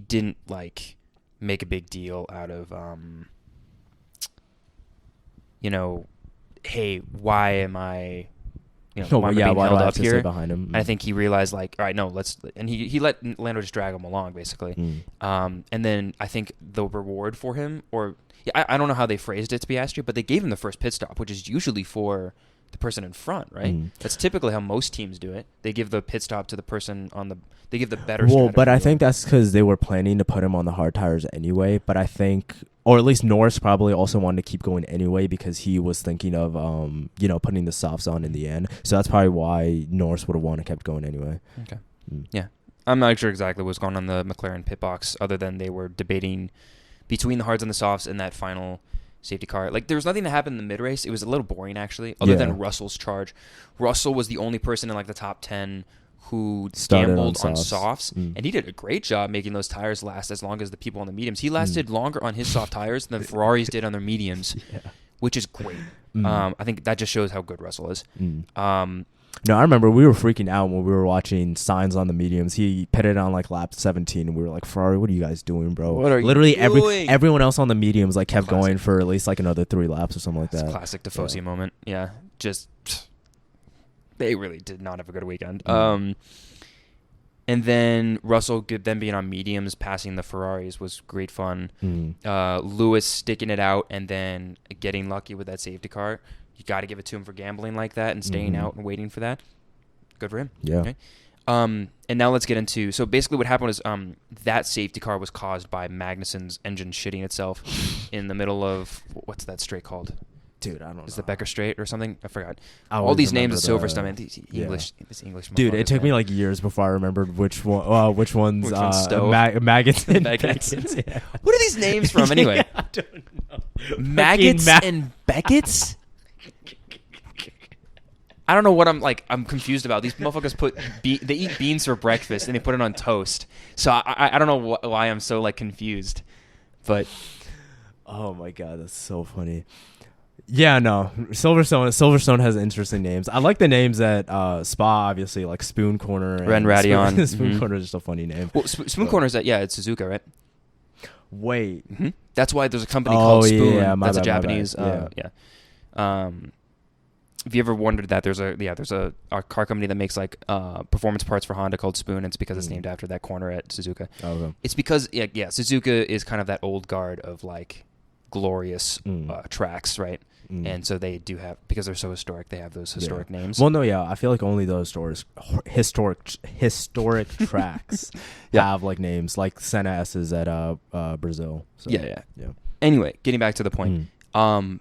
didn't, like, make a big deal out of, hey, why am I... why am I being held up here? Behind him? I think he realized, like, all right, no, let's... And he let Lando just drag him along, basically. And then I think the reward for him, or... Yeah, I don't know how they phrased it to Piastri, but they gave him the first pit stop, which is usually for the person in front, right? That's typically how most teams do it. They give the pit stop to the person on the... They give the better strategy. Well, but I think that's because they were planning to put him on the hard tires anyway, but I think... Or at least Norris probably also wanted to keep going anyway because he was thinking of, putting the softs on in the end. So that's probably why Norris would have wanted to kept going anyway. Okay. Yeah. I'm not sure exactly what's going on in the McLaren pit box other than they were debating between the hards and the softs in that final safety car. Like, there was nothing that happened in the mid-race. It was a little boring, actually, other than Russell's charge. Russell was the only person in, like, the top 10 who gambled on softs, and he did a great job making those tires last as long as the people on the mediums. He lasted longer on his soft tires than the Ferraris did on their mediums, which is great. I think that just shows how good Russell is. No, I remember we were freaking out when we were watching Sainz on the mediums. He pitted on like lap 17, and we were like, "Ferrari, what are you guys doing, bro?" What are Literally you doing? everyone else on the mediums like kept going for at least like another 3 laps or something like that. Classic Tifosi moment. Yeah, just they really did not have a good weekend. And then Russell, them being on mediums, passing the Ferraris was great fun. Lewis sticking it out and then getting lucky with that safety car. You got to give it to him for gambling like that and staying out and waiting for that. Good for him. Yeah. Okay. And now let's get into... So basically what happened was that safety car was caused by Magnussen's engine shitting itself in the middle of... What's that straight called? Dude, I don't know. Is the Becker Straight or something? I forgot. All these names of Silverstone, man. These English. Dude, it took me like years before I remembered which one's maggots and Beckett's. Yeah. What are these names from anyway? I don't know. Maggots and Beckett's? I don't know what I'm confused about. These motherfuckers they eat beans for breakfast and they put it on toast. So I don't know why I'm so like confused. But oh my god, that's so funny. Yeah, no. Silverstone has interesting names. I like the names at Spa, obviously, like Spoon Corner. Ren Radion. Spoon Corner is just a funny name. Well, Spoon Corner is it's Suzuka, right? Wait. That's why there's a company called Spoon. Yeah, that's a Japanese. If you ever wondered that, there's a car company that makes like performance parts for Honda called Spoon. And it's because it's named after that corner at Suzuka. Oh, okay. It's because Suzuka is kind of that old guard of like glorious tracks, right? And so they do have, because they're so historic, they have those historic names. Well, no, I feel like only those historic tracks have like names, like Senna S's at Brazil. So, yeah. Anyway, getting back to the point. Once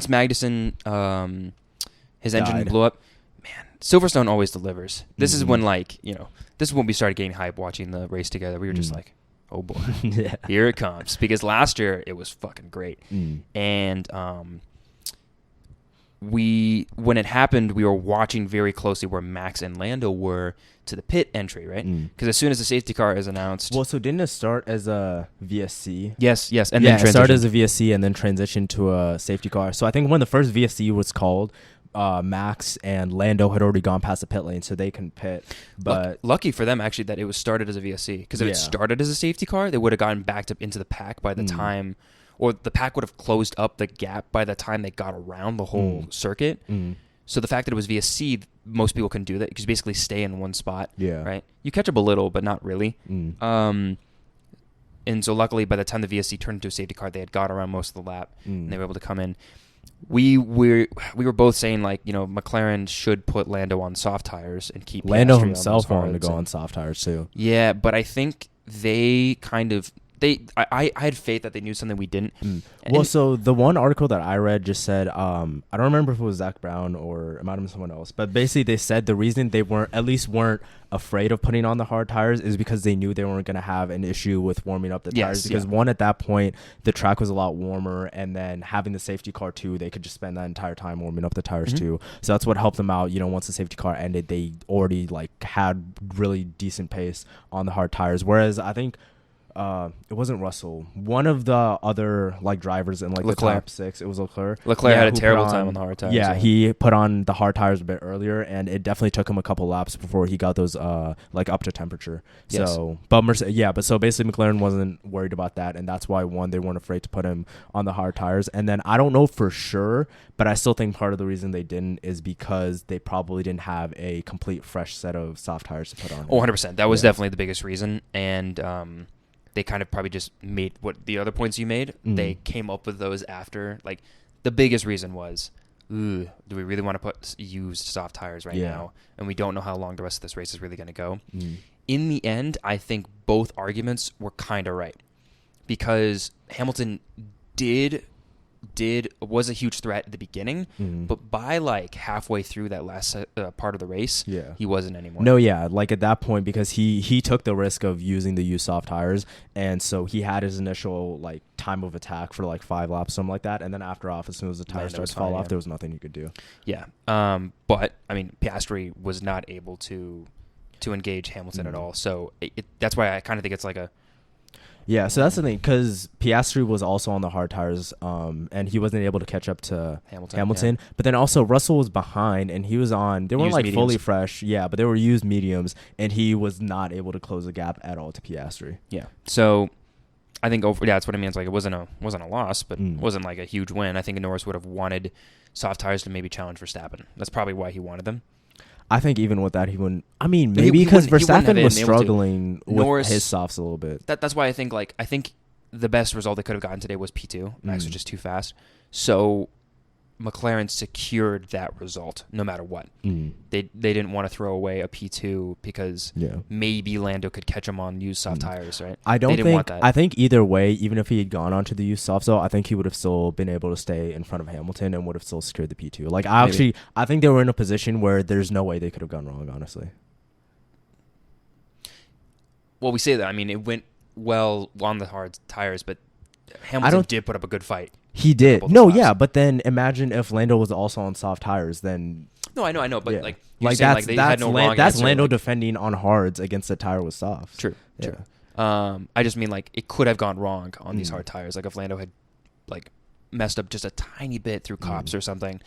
Magnussen, his engine blew up, man, Silverstone always delivers. This is when this is when we started getting hype watching the race together. We were just like, oh boy, here it comes. Because last year it was fucking great. And when it happened, we were watching very closely where Max and Lando were to the pit entry, right? Because as soon as the safety car is announced... Well, so didn't it start as a VSC? Yes. And then it started as a VSC and then transitioned to a safety car. So I think when the first VSC was called... Max and Lando had already gone past the pit lane, so they can pit. But lucky for them, actually, that it was started as a VSC. Because if it started as a safety car, they would have gotten backed up into the pack by the time, or the pack would have closed up the gap by the time they got around the whole circuit. So the fact that it was VSC, most people can do that because you basically stay in one spot. Yeah. Right. You catch up a little, but not really. And so luckily, by the time the VSC turned into a safety car, they had got around most of the lap and they were able to come in. We were both saying McLaren should put Lando on soft tires and keep Lando Piastri himself on wanted to go on soft tires too. Yeah, but I think they kind of I had faith that they knew something we didn't. Well, so the one article that I read just said, I don't remember if it was Zach Brown or it might have been someone else, but basically they said the reason they weren't afraid of putting on the hard tires is because they knew they weren't going to have an issue with warming up the tires. Because one, at that point, the track was a lot warmer, and then having the safety car too, they could just spend that entire time warming up the tires too. So that's what helped them out. Once the safety car ended, they already had really decent pace on the hard tires. Whereas I think it wasn't Russell. One of the other drivers in the top 6, it was Leclerc. Leclerc had a terrible time on the hard tires. Yeah, he put on the hard tires a bit earlier, and it definitely took him a couple laps before he got those up to temperature. Yes. So, but so basically McLaren wasn't worried about that, and that's why they weren't afraid to put him on the hard tires. And then I don't know for sure, but I still think part of the reason they didn't is because they probably didn't have a complete fresh set of soft tires to put on. 100%. That was definitely the biggest reason, and they kind of probably just made what the other points you made. They came up with those after. The biggest reason was, do we really want to use soft tires right now? And we don't know how long the rest of this race is really going to go. In the end, I think both arguments were kind of right, because Hamilton was a huge threat at the beginning, but by halfway through that last part of the race, he wasn't anymore. No, at that point, because he took the risk of using the used soft tires, and so he had his initial time of attack for 5 laps, something like that, and then after off, as soon as the tire starts to fall off, there was nothing he could do. Yeah, but I mean, Piastri was not able to engage Hamilton at all, so that's why I kind of think it's Yeah, so that's the thing, because Piastri was also on the hard tires, and he wasn't able to catch up to Hamilton. But then also Russell was behind, and he was on. They weren't used fully fresh, but they were used mediums, and he was not able to close the gap at all to Piastri. Yeah, so I think that's what it means. It wasn't a loss, but it wasn't a huge win. I think Norris would have wanted soft tires to maybe challenge Verstappen. That's probably why he wanted them. I think even with that, he wouldn't. I mean, maybe because Verstappen was struggling with his softs a little bit. That's why I think the best result they could have gotten today was P2. Max was just too fast. So McLaren secured that result no matter what. They didn't want to throw away a P2 because maybe Lando could catch him on used soft tires, right? I think either way, even if he had gone onto the used softs, though, I think he would have still been able to stay in front of Hamilton and would have still secured the P2. I think they were in a position where there's no way they could have gone wrong, honestly. Well, we say that. I mean, it went well on the hard tires, but Hamilton did put up a good fight. He did. No, yeah, but then imagine if Lando was also on soft tires, then... No, I know, but that's Lando defending on hards against a tire with softs. True. I just mean, it could have gone wrong on these hard tires. If Lando had, messed up just a tiny bit through cops or something...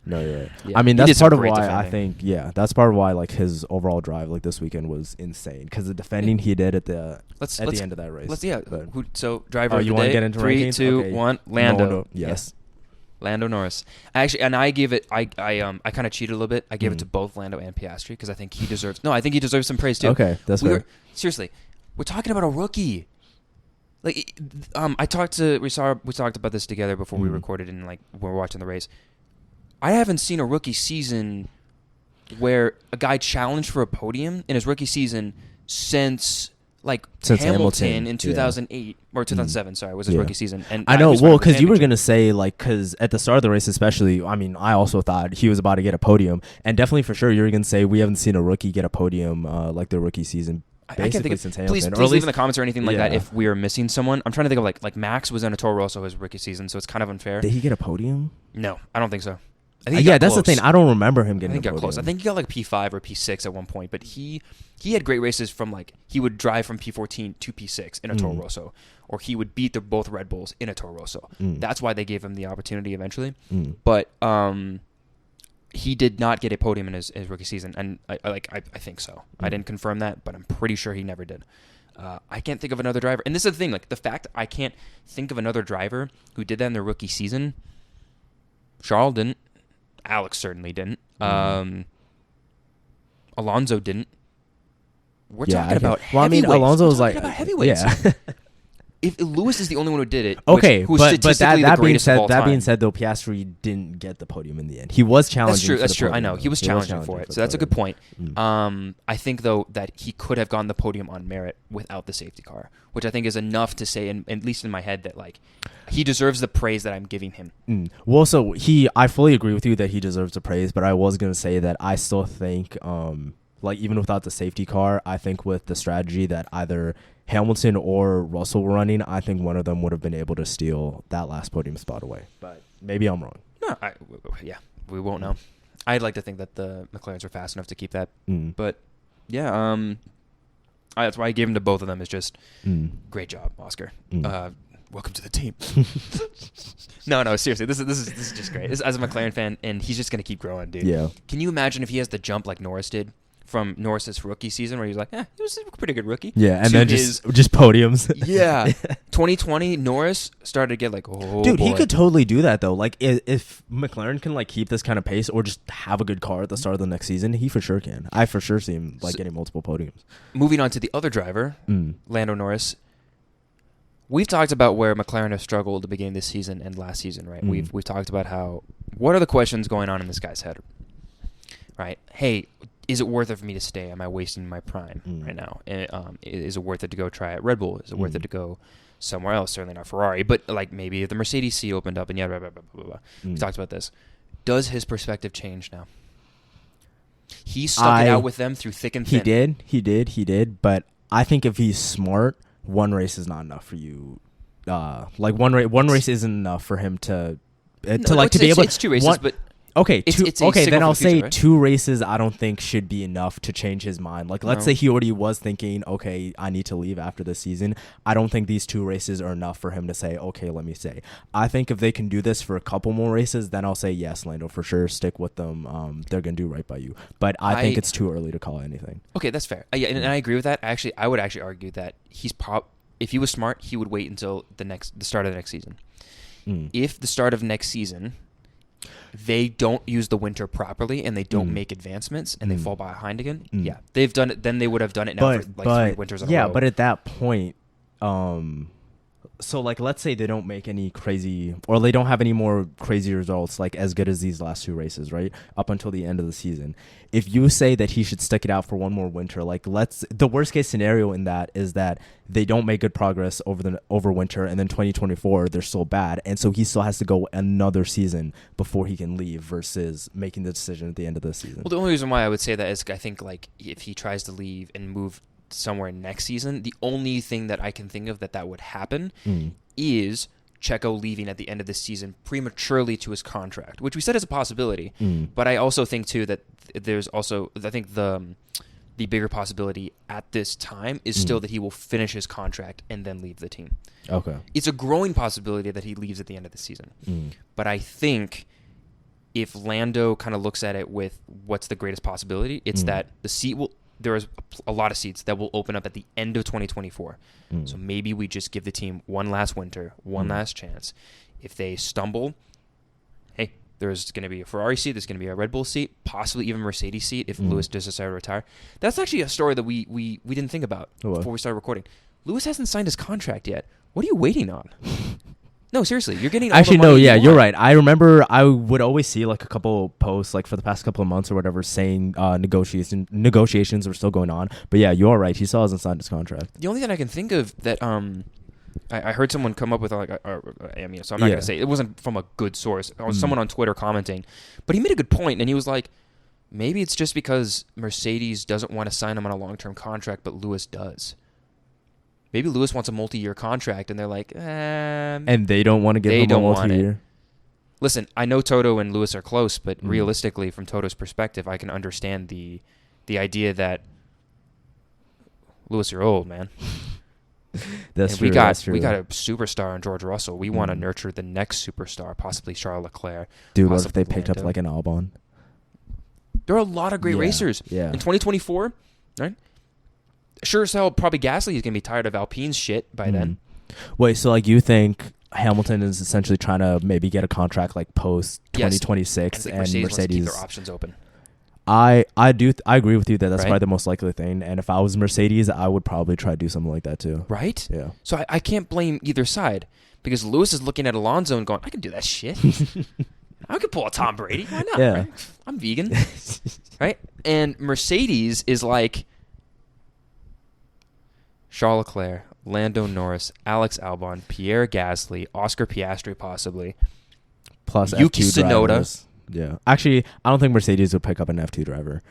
No, yeah. I mean, that's part of why I think, that's part of why his overall drive this weekend was insane, because the defending he did at the end of that race. So driver of the you day, want to get into 3, rankings? 2, 1, Lando. No, yes. Lando Norris. I gave it. I kind of cheated a little bit. I gave it to both Lando and Piastri because I think he deserves. No, I think he deserves some praise too. Okay, that's fair. Seriously, we're talking about a rookie. We talked about this together before we recorded and we were watching the race. I haven't seen a rookie season where a guy challenged for a podium in his rookie season since Hamilton in 2008 or 2007. Sorry, was his rookie season. And I know, well, because you were gonna say because at the start of the race, especially, I mean, I also thought he was about to get a podium, and definitely for sure, you were gonna say we haven't seen a rookie get a podium the rookie season. I can't think of, since Hamilton. Please leave in the comments or anything like that if we are missing someone. I'm trying to think of like Max was in a Toro Rosso his rookie season, so it's kind of unfair. Did he get a podium? No, I don't think so. I think that's the thing. I don't remember him getting. I think he got close. I think he got P5 or P6 at one point, but he had great races from he would drive from P14 to P6 in a Toro Rosso, or he would beat both Red Bulls in a Toro Rosso. That's why they gave him the opportunity eventually. But he did not get a podium in his rookie season, and I think so. I didn't confirm that, but I'm pretty sure he never did. I can't think of another driver, and this is the thing. The fact I can't think of another driver who did that in their rookie season. Charles didn't. Alex certainly didn't. Alonso didn't. We're talking about heavyweights. Alonso was about heavyweights. Yeah. if Lewis is the only one who did it, okay, who's but statistically that the being greatest of all said, time. though, Piastri didn't get the podium in the end. He was challenging. That's true. For the I podium, know he was challenging for it, so that's a good point. I think though that he could have gotten the podium on merit without the safety car, which I think is enough to say, at least in my head, that like he deserves the praise that I'm giving him. Well, so I fully agree with you that he deserves the praise, but I was gonna say that I still think, like even without the safety car, I think with the strategy that either Hamilton or Russell were running, I think one of them would have been able to steal that last podium spot away. But maybe I'm wrong. No, we won't know. I'd like to think that the McLarens are fast enough to keep that. But yeah, that's why I gave him to both of them. Is just great job, Oscar. Welcome to the team. No, seriously, this is just great. As a McLaren fan, and he's just gonna keep growing, dude. Yeah. Can you imagine if he has the jump like Norris did? From Norris's rookie season, where he was like, he was a pretty good rookie. Yeah, and then just podiums. Yeah. 2020, Norris started to get like, dude, boy. he could totally do that though. Like, if McLaren can like keep this kind of pace or just have a good car at the start of the next season, he for sure can. I for sure see him like getting multiple podiums. Moving on to the other driver, Lando Norris. We've talked about where McLaren have struggled at the beginning of this season and last season, right? We've talked about what are the questions going on in this guy's head, right? Hey, is it worth it for me to stay? Am I wasting my prime right now? Is it worth it to go try at Red Bull? Is it worth it to go somewhere else? Certainly not Ferrari, but like maybe if the Mercedes seat opened up and blah, blah, blah, blah, blah. We talked about this. Does his perspective change now? He stuck it out with them through thick and thin. He did. But I think if he's smart, one race is not enough for you. Like one race isn't enough for him to be able. It's two races, but. Okay, then I'll say right? 2 races I don't think should be enough to change his mind. Like, let's say he already was thinking, okay, I need to leave after the season. I don't think these 2 races are enough for him to say, okay, let me stay. I think if they can do this for a couple more races, then I'll say, yes, Lando, for sure, stick with them. They're going to do right by you. But I think it's too early to call anything. Okay, that's fair. Yeah, and I agree with that. I would actually argue that if he was smart, he would wait until the start of the next season. If the start of next season they don't use the winter properly and they don't make advancements and they fall behind again, they've done it. Then they would have done it now for like 3 winters in a row. Yeah, but at that point, so like let's say they don't make any crazy or they don't have any more crazy results like as good as these last 2 races, right? Up until the end of the season. If you say that he should stick it out for one more winter, like the worst case scenario in that is that they don't make good progress over winter and then 2024 they're still bad and so he still has to go another season before he can leave versus making the decision at the end of the season. Well, the only reason why I would say that is I think like if he tries to leave and move somewhere next season, the only thing that I can think of that would happen is Checo leaving at the end of the season prematurely to his contract, which we said is a possibility. But I also think too that there's also I think the bigger possibility at this time is still that he will finish his contract and then leave the team. Okay, it's a growing possibility that he leaves at the end of the season. But I think if Lando kind of looks at it with what's the greatest possibility, it's that the seat will. There is a lot of seats that will open up at the end of 2024. So maybe we just give the team one last winter, one last chance. If they stumble, hey, there's going to be a Ferrari seat, there's going to be a Red Bull seat, possibly even a Mercedes seat if Lewis does decide to retire. That's actually a story that we didn't think about before we started recording. Lewis hasn't signed his contract yet. What are you waiting on? No, no, you're getting actually no. Yeah, you're right. I remember I would always see like a couple posts like for the past couple of months or whatever saying negotiations are still going on. But yeah, you are right. He still hasn't signed his contract. The only thing I can think of that I heard someone come up with like so I'm not gonna say it wasn't from a good source. It was someone on Twitter commenting, but he made a good point and he was like, maybe it's just because Mercedes doesn't want to sign him on a long-term contract, but Lewis does. Maybe Lewis wants a multi-year contract, and they're like, and they don't want to give him a multi-year. Listen, I know Toto and Lewis are close, but realistically, from Toto's perspective, I can understand the idea that Lewis, you're old, man. That's true. We got a superstar in George Russell. We want to nurture the next superstar, possibly Charles Leclerc. Dude, what if they picked up like an Albon? There are a lot of great racers in 2024, right? Sure as hell, probably Gasly is going to be tired of Alpine's shit by then. Wait, so like you think Hamilton is essentially trying to maybe get a contract like post 2026 and Mercedes wants to keep their options open. I agree with you that that's Right? probably the most likely thing. And if I was Mercedes, I would probably try to do something like that too. Right? Yeah. So I can't blame either side because Lewis is looking at Alonso and going, I can do that shit. I could pull a Tom Brady. Why not? Yeah. Right? I'm vegan. Right? And Mercedes is like Charles Leclerc, Lando Norris, Alex Albon, Pierre Gasly, Oscar Piastri possibly, Plus Yuki F2 Tsunoda. drivers. Yeah. Actually, I don't think Mercedes would pick up an F2 driver.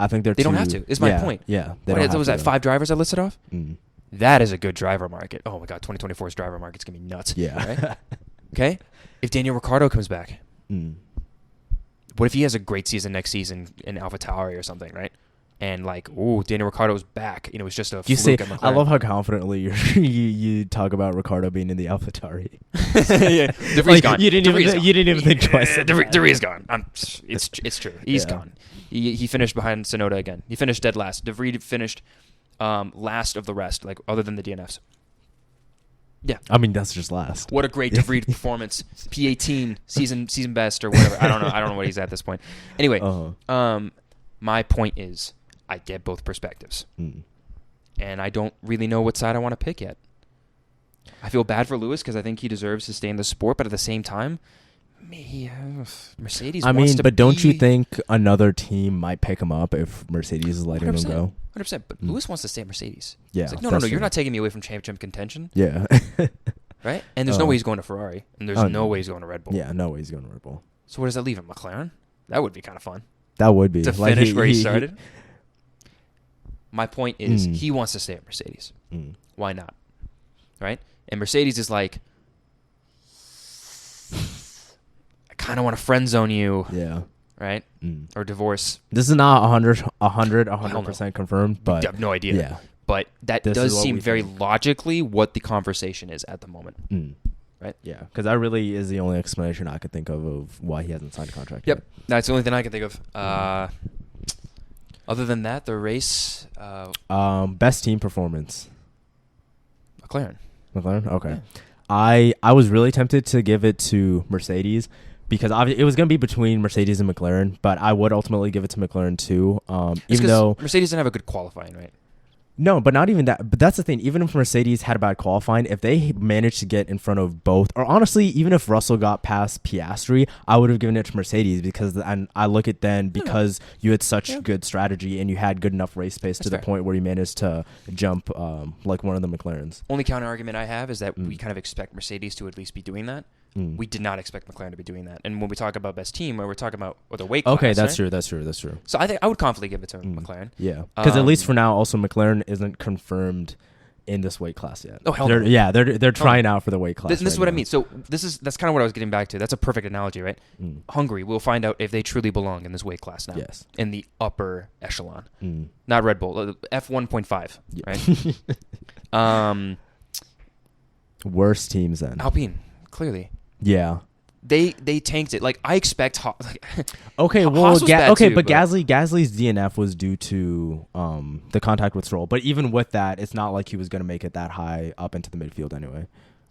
I think they don't have to, is my point. Yeah. Was that 5 drivers I listed off? Mm. That is a good driver market. Oh my God, 2024's driver market's going to be nuts. Yeah. Right? Okay? If Daniel Ricciardo comes back, what if he has a great season next season in AlphaTauri or something, right? And like, ooh, Daniel Ricciardo's back. You know, it's just a You fluke say, at McLaren. I love how confidently you talk about Ricardo being in the AlphaTauri. Yeah, DeVries gone. You didn't even think twice. DeVries gone. It's true. He's Yeah. gone. He finished behind Tsunoda again. He finished dead last. DeVries finished last of the rest, like other than the DNFs. Yeah. I mean, that's just last. What a great DeVries performance. P18 season best or whatever. I don't know what he's at this point. Anyway, my point is I get both perspectives. And I don't really know what side I want to pick yet. I feel bad for Lewis because I think he deserves to stay in the sport, but at the same time, Mercedes. I wants mean, to but don't you be- think another team might pick him up if Mercedes is letting him 100%. go? 100%. But Lewis wants to stay at Mercedes. Yeah, It's like, no, that's you're true. not taking me away from championship contention, Yeah. right? And there's no way he's going to Ferrari, and there's no way he's going to Red Bull. Yeah, no way he's going to Red Bull. So where does that leave him? McLaren? That would be kind of fun That would be to like finish where he started. My point is, he wants to stay at Mercedes. Why not? Right? And Mercedes is like, I kind of want to friend zone you. Yeah. Right? Or divorce. This is not 100% confirmed, but I have no idea. Yeah. But that This is does what seem we very think. logically what the conversation is at the moment. Right? Yeah, because that really is the only explanation I could think of why he hasn't signed a contract. Yep. That's the only thing I can think of. Other than that, the race, Best team performance. McLaren. McLaren? Okay. Yeah. I was really tempted to give it to Mercedes because it was going to be between Mercedes and McLaren, but I would ultimately give it to McLaren too. Even though Mercedes didn't have a good qualifying, right? no, but not even that. But that's the thing. Even if Mercedes had a bad qualifying, if they managed to get in front of both, or honestly, even if Russell got past Piastri, I would have given it to Mercedes because, and I look at then because you had such good strategy and you had good enough race pace to the point where you managed to jump like one of the McLarens. Only counter argument I have is that we kind of expect Mercedes to at least be doing that. We did not expect McLaren to be doing that. And when we talk about best team, we're talking about the weight class. Okay, that's right? true. That's true. That's true. So I think I would confidently give it to McLaren. Yeah, because at least for now, also McLaren isn't confirmed in this weight class yet. Oh hell no. Yeah, they're trying out for the weight class. This is right what I now. mean. So that's kind of what I was getting back to. That's a perfect analogy, right? Hungary. We'll find out if they truly belong in this weight class now. Yes. In the upper echelon, not Red Bull. F1.5, right? Worst teams then. Alpine, clearly. Yeah. They tanked it. Like I expect. Okay, well, Haas was bad too, but Gasly's DNF was due to the contact with Stroll. But even with that, it's not like he was going to make it that high up into the midfield anyway.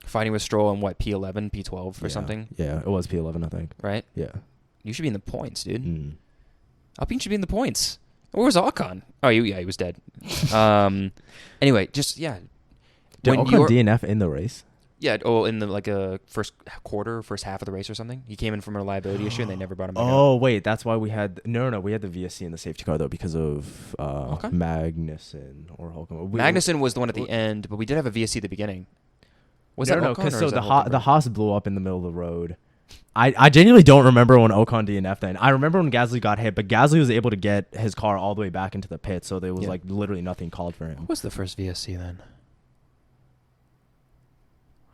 Fighting with Stroll in what, P11, P12 or something? Yeah, it was P11, I think. Right? Yeah. You should be in the points, dude. Alpine should be in the points. Where was Ocon? Oh, he was dead. Anyway, just Did Ocon DNF in the race? Yeah, in the first half of the race or something. He came in from a reliability issue and they never brought him back Oh, wait, that's why we had we had the VSC in the safety car though because of Magnussen or Hulkenberg. Magnussen was the one at the end, but we did have a VSC at the beginning. Was that Ocon because or so was that the Haas blew up in the middle of the road. I genuinely don't remember when Ocon DNF'd then. I remember when Gasly got hit, but Gasly was able to get his car all the way back into the pit, so there was like literally nothing called for him. What was the first VSC then?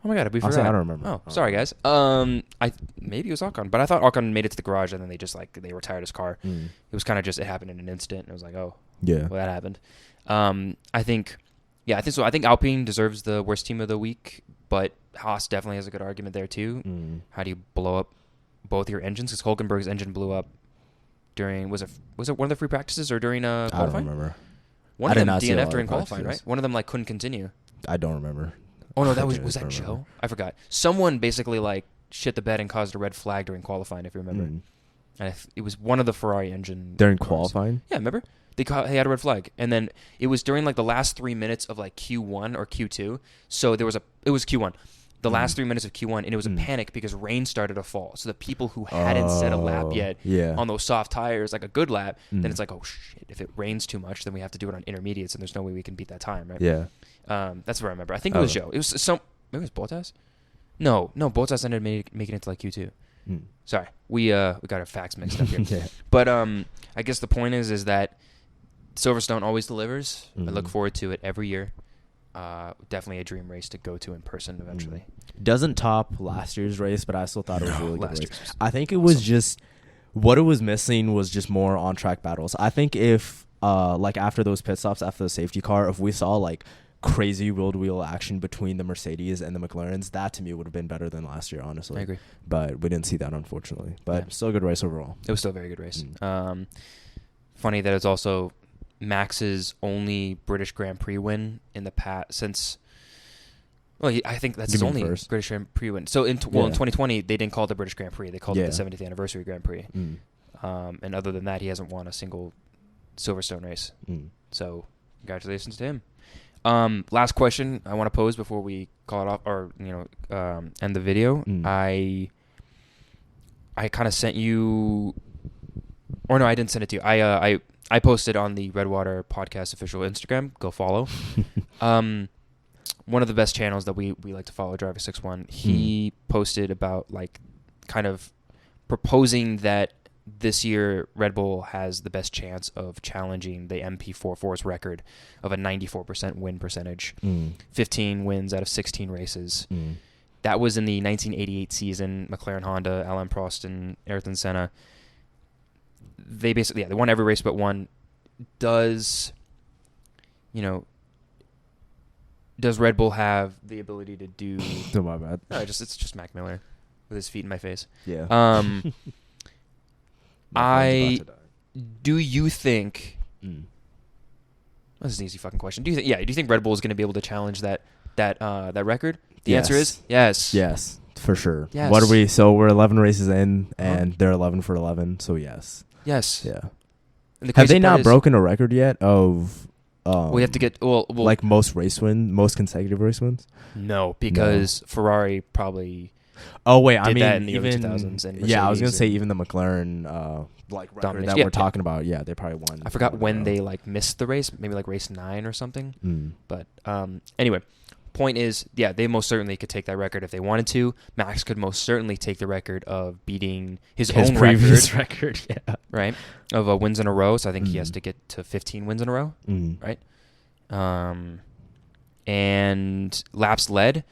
Oh my god, we forgot. I don't remember. Oh, sorry guys. Maybe it was Ocon, but I thought Ocon made it to the garage and then they retired his car. It was kind of just it happened in an instant. And it was like, oh, yeah, well that happened. I think so. I think Alpine deserves the worst team of the week, but Haas definitely has a good argument there too. How do you blow up both your engines? Because Hulkenberg's engine blew up during was it one of the free practices or during qualifying? I don't remember. One of them DNF during qualifying, right? One of them couldn't continue. I don't remember. Oh no, was that Joe? I forgot. Someone basically shit the bed and caused a red flag during qualifying, if you remember. And it was one of the Ferrari engine during cars. qualifying. Yeah, remember? They had a red flag, and then it was during like the last 3 minutes of like Q1 or Q2. So it was Q1, the last 3 minutes of Q1, and it was a panic because rain started to fall. So the people who hadn't set a lap yet on those soft tires, like a good lap, then it's like, oh shit, if it rains too much, then we have to do it on intermediates, and there's no way we can beat that time, right? Yeah. That's what I remember. I think it was Joe. It was maybe it was Bottas. No, Bottas ended up making it to like Q2. Sorry, we got our facts mixed up here. Yeah. But I guess the point is that Silverstone always delivers. I look forward to it every year. Definitely a dream race to go to in person eventually. Doesn't top last year's race, but I still thought it was a really good race. I think it was just what it was missing was just more on track battles. I think if like after those pit stops, after the safety car, if we saw like crazy road wheel action between the Mercedes and the McLarens, that to me would have been better than last year, honestly. I agree. But we didn't see that, unfortunately. But still a good race overall. It was still a very good race. Funny that it's also Max's only British Grand Prix win in the past since. Well, I think that's his only British Grand Prix win. So in 2020 they didn't call it the British Grand Prix; they called it the 70th anniversary Grand Prix. And other than that, he hasn't won a single Silverstone race. So congratulations to him. Last question I want to pose before we call it off, or end the video. I kind of sent you, or no, I didn't send it to you. I posted on the Redwater Podcast official Instagram. Go follow. One of the best channels that we like to follow, Driver61. He posted about like kind of proposing that this year Red Bull has the best chance of challenging the MP44's record of a 94% win percentage. 15 wins out of 16 races. That was in the 1988 season. McLaren, Honda, Alain Prost, and Ayrton Senna. They basically, they won every race but one. Does Red Bull have the ability to do? Oh, my bad. No, it's just Mac Miller with his feet in my face. Yeah. Do you think? This is an easy fucking question. Do you think Red Bull is going to be able to challenge that record? The answer is yes. Yes, for sure. Yes. What are we? So we're 11 races in, and they're 11 for 11. So yes. Yes. Yeah. Have they not broken a record yet of? We have to get like most consecutive race wins. No, because Ferrari probably. Oh wait, I mean that in the early 2000s. And yeah, I was gonna say even the McLaren record that we're talking about. Yeah, they probably won. I forgot when they missed the race, maybe like race 9 or something. But anyway, point is, they most certainly could take that record if they wanted to. Max could most certainly take the record of beating his own previous record. Yeah, right, of wins in a row. So I think he has to get to 15 wins in a row, right? And laps led.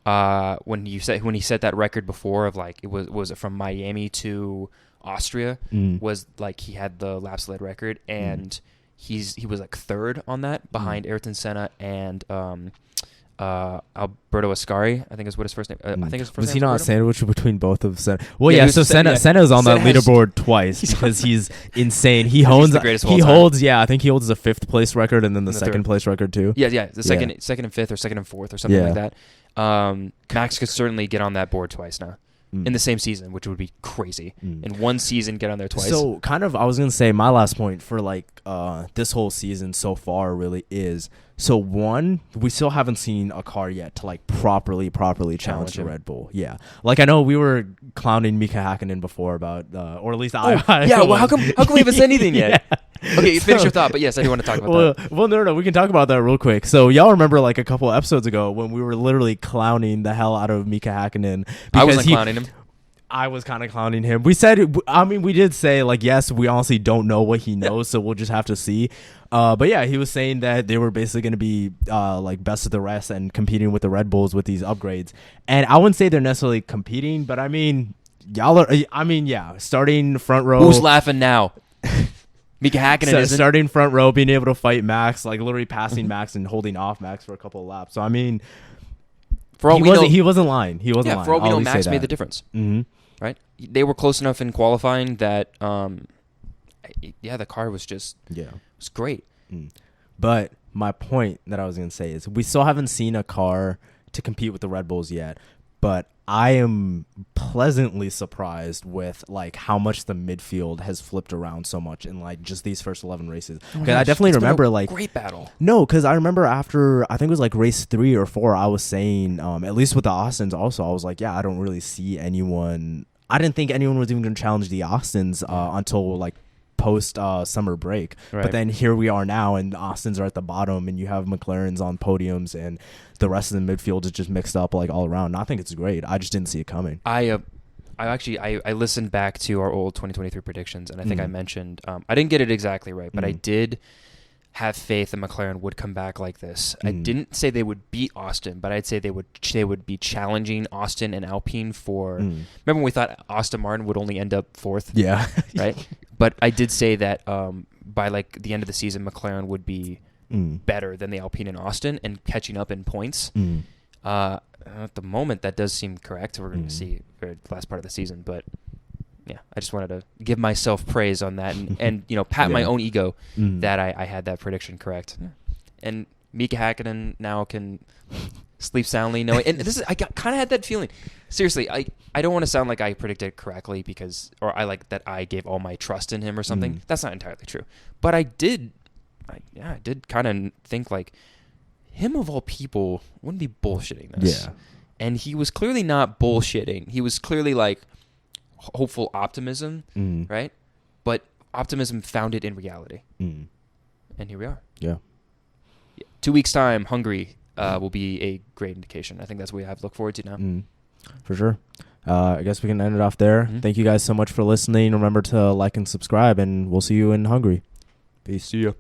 When he set that record before of like it was from Miami to Austria was like he had the laps led record, and he was like third on that behind Ayrton Senna and Alberto Ascari, I think is what his first name. I think his first was name he not Alberto? sandwiched between both of Senna? Well, yeah. So Senna's on that leaderboard twice because he's insane. He holds. I think he holds a 5th place record and then the second place record too. Yeah. The second and 5th or second and 4th or something like that. Max could certainly get on that board twice now. In the same season, which would be crazy. In one season, get on there twice. So, kind of, I was going to say, my last point for, this whole season so far really is, so one, we still haven't seen a car yet to, properly challenge the Red Bull. Yeah. I know we were clowning Mika Hakkinen before about, or at least I yeah, well, how come we haven't said anything yet? Okay, you finish your thought, but yes, I do want to talk about that. Well, no, we can talk about that real quick. So, y'all remember, a couple episodes ago when we were literally clowning the hell out of Mika Hakkinen. I wasn't clowning him. I was kind of clowning him. We said, we did say, yes, we honestly don't know what he knows, so we'll just have to see. But yeah, he was saying that they were basically going to be, best of the rest and competing with the Red Bulls with these upgrades. And I wouldn't say they're necessarily competing, but y'all are, starting front row. Who's laughing now? Mika Hakkinen isn't. Starting front row, being able to fight Max, literally passing Max and holding off Max for a couple of laps. So, for all he wasn't lying. He wasn't lying. For all we know, Max made the difference. Right? They were close enough in qualifying that, the car was just, it was great. But my point that I was going to say is we still haven't seen a car to compete with the Red Bulls yet. But I am pleasantly surprised with like how much the midfield has flipped around so much in like just these first 11 races. Because I definitely remember like great battle. No, because I remember after I think it was like race 3 or 4, I was saying at least with the Austins also, I was like, yeah, I don't really see anyone. I didn't think anyone was even going to challenge the Austins until like post summer break. Right. But then here we are now, and the Austins are at the bottom, and you have McLarens on podiums, and the rest of the midfield is just mixed up like all around. And I think it's great. I just didn't see it coming. I listened back to our old 2023 predictions, and I think I mentioned I didn't get it exactly right, but I did have faith that McLaren would come back like this. I didn't say they would beat Austin, but I'd say they would be challenging Austin and Alpine for. Remember when we thought Aston Martin would only end up 4th? Yeah, right. But I did say that by like the end of the season, McLaren would be better than the Alpine and Austin and catching up in points. At the moment, that does seem correct. We're going to see for the last part of the season, but. Yeah, I just wanted to give myself praise on that and pat my own ego that I had that prediction correct. Yeah. And Mika Hakkinen now can sleep soundly knowing. And I kind of had that feeling. Seriously, I don't want to sound like I predicted correctly or I like that I gave all my trust in him or something. That's not entirely true. But I did kind of think like him of all people wouldn't be bullshitting this. Yeah. And he was clearly not bullshitting. He was clearly like hopeful optimism, right? But optimism founded in reality. And here we are. Yeah. 2 weeks' time, Hungary will be a great indication. I think that's what we have to look forward to now. For sure. I guess we can end it off there. Thank you guys so much for listening. Remember to like and subscribe, and we'll see you in Hungary. Peace. See ya.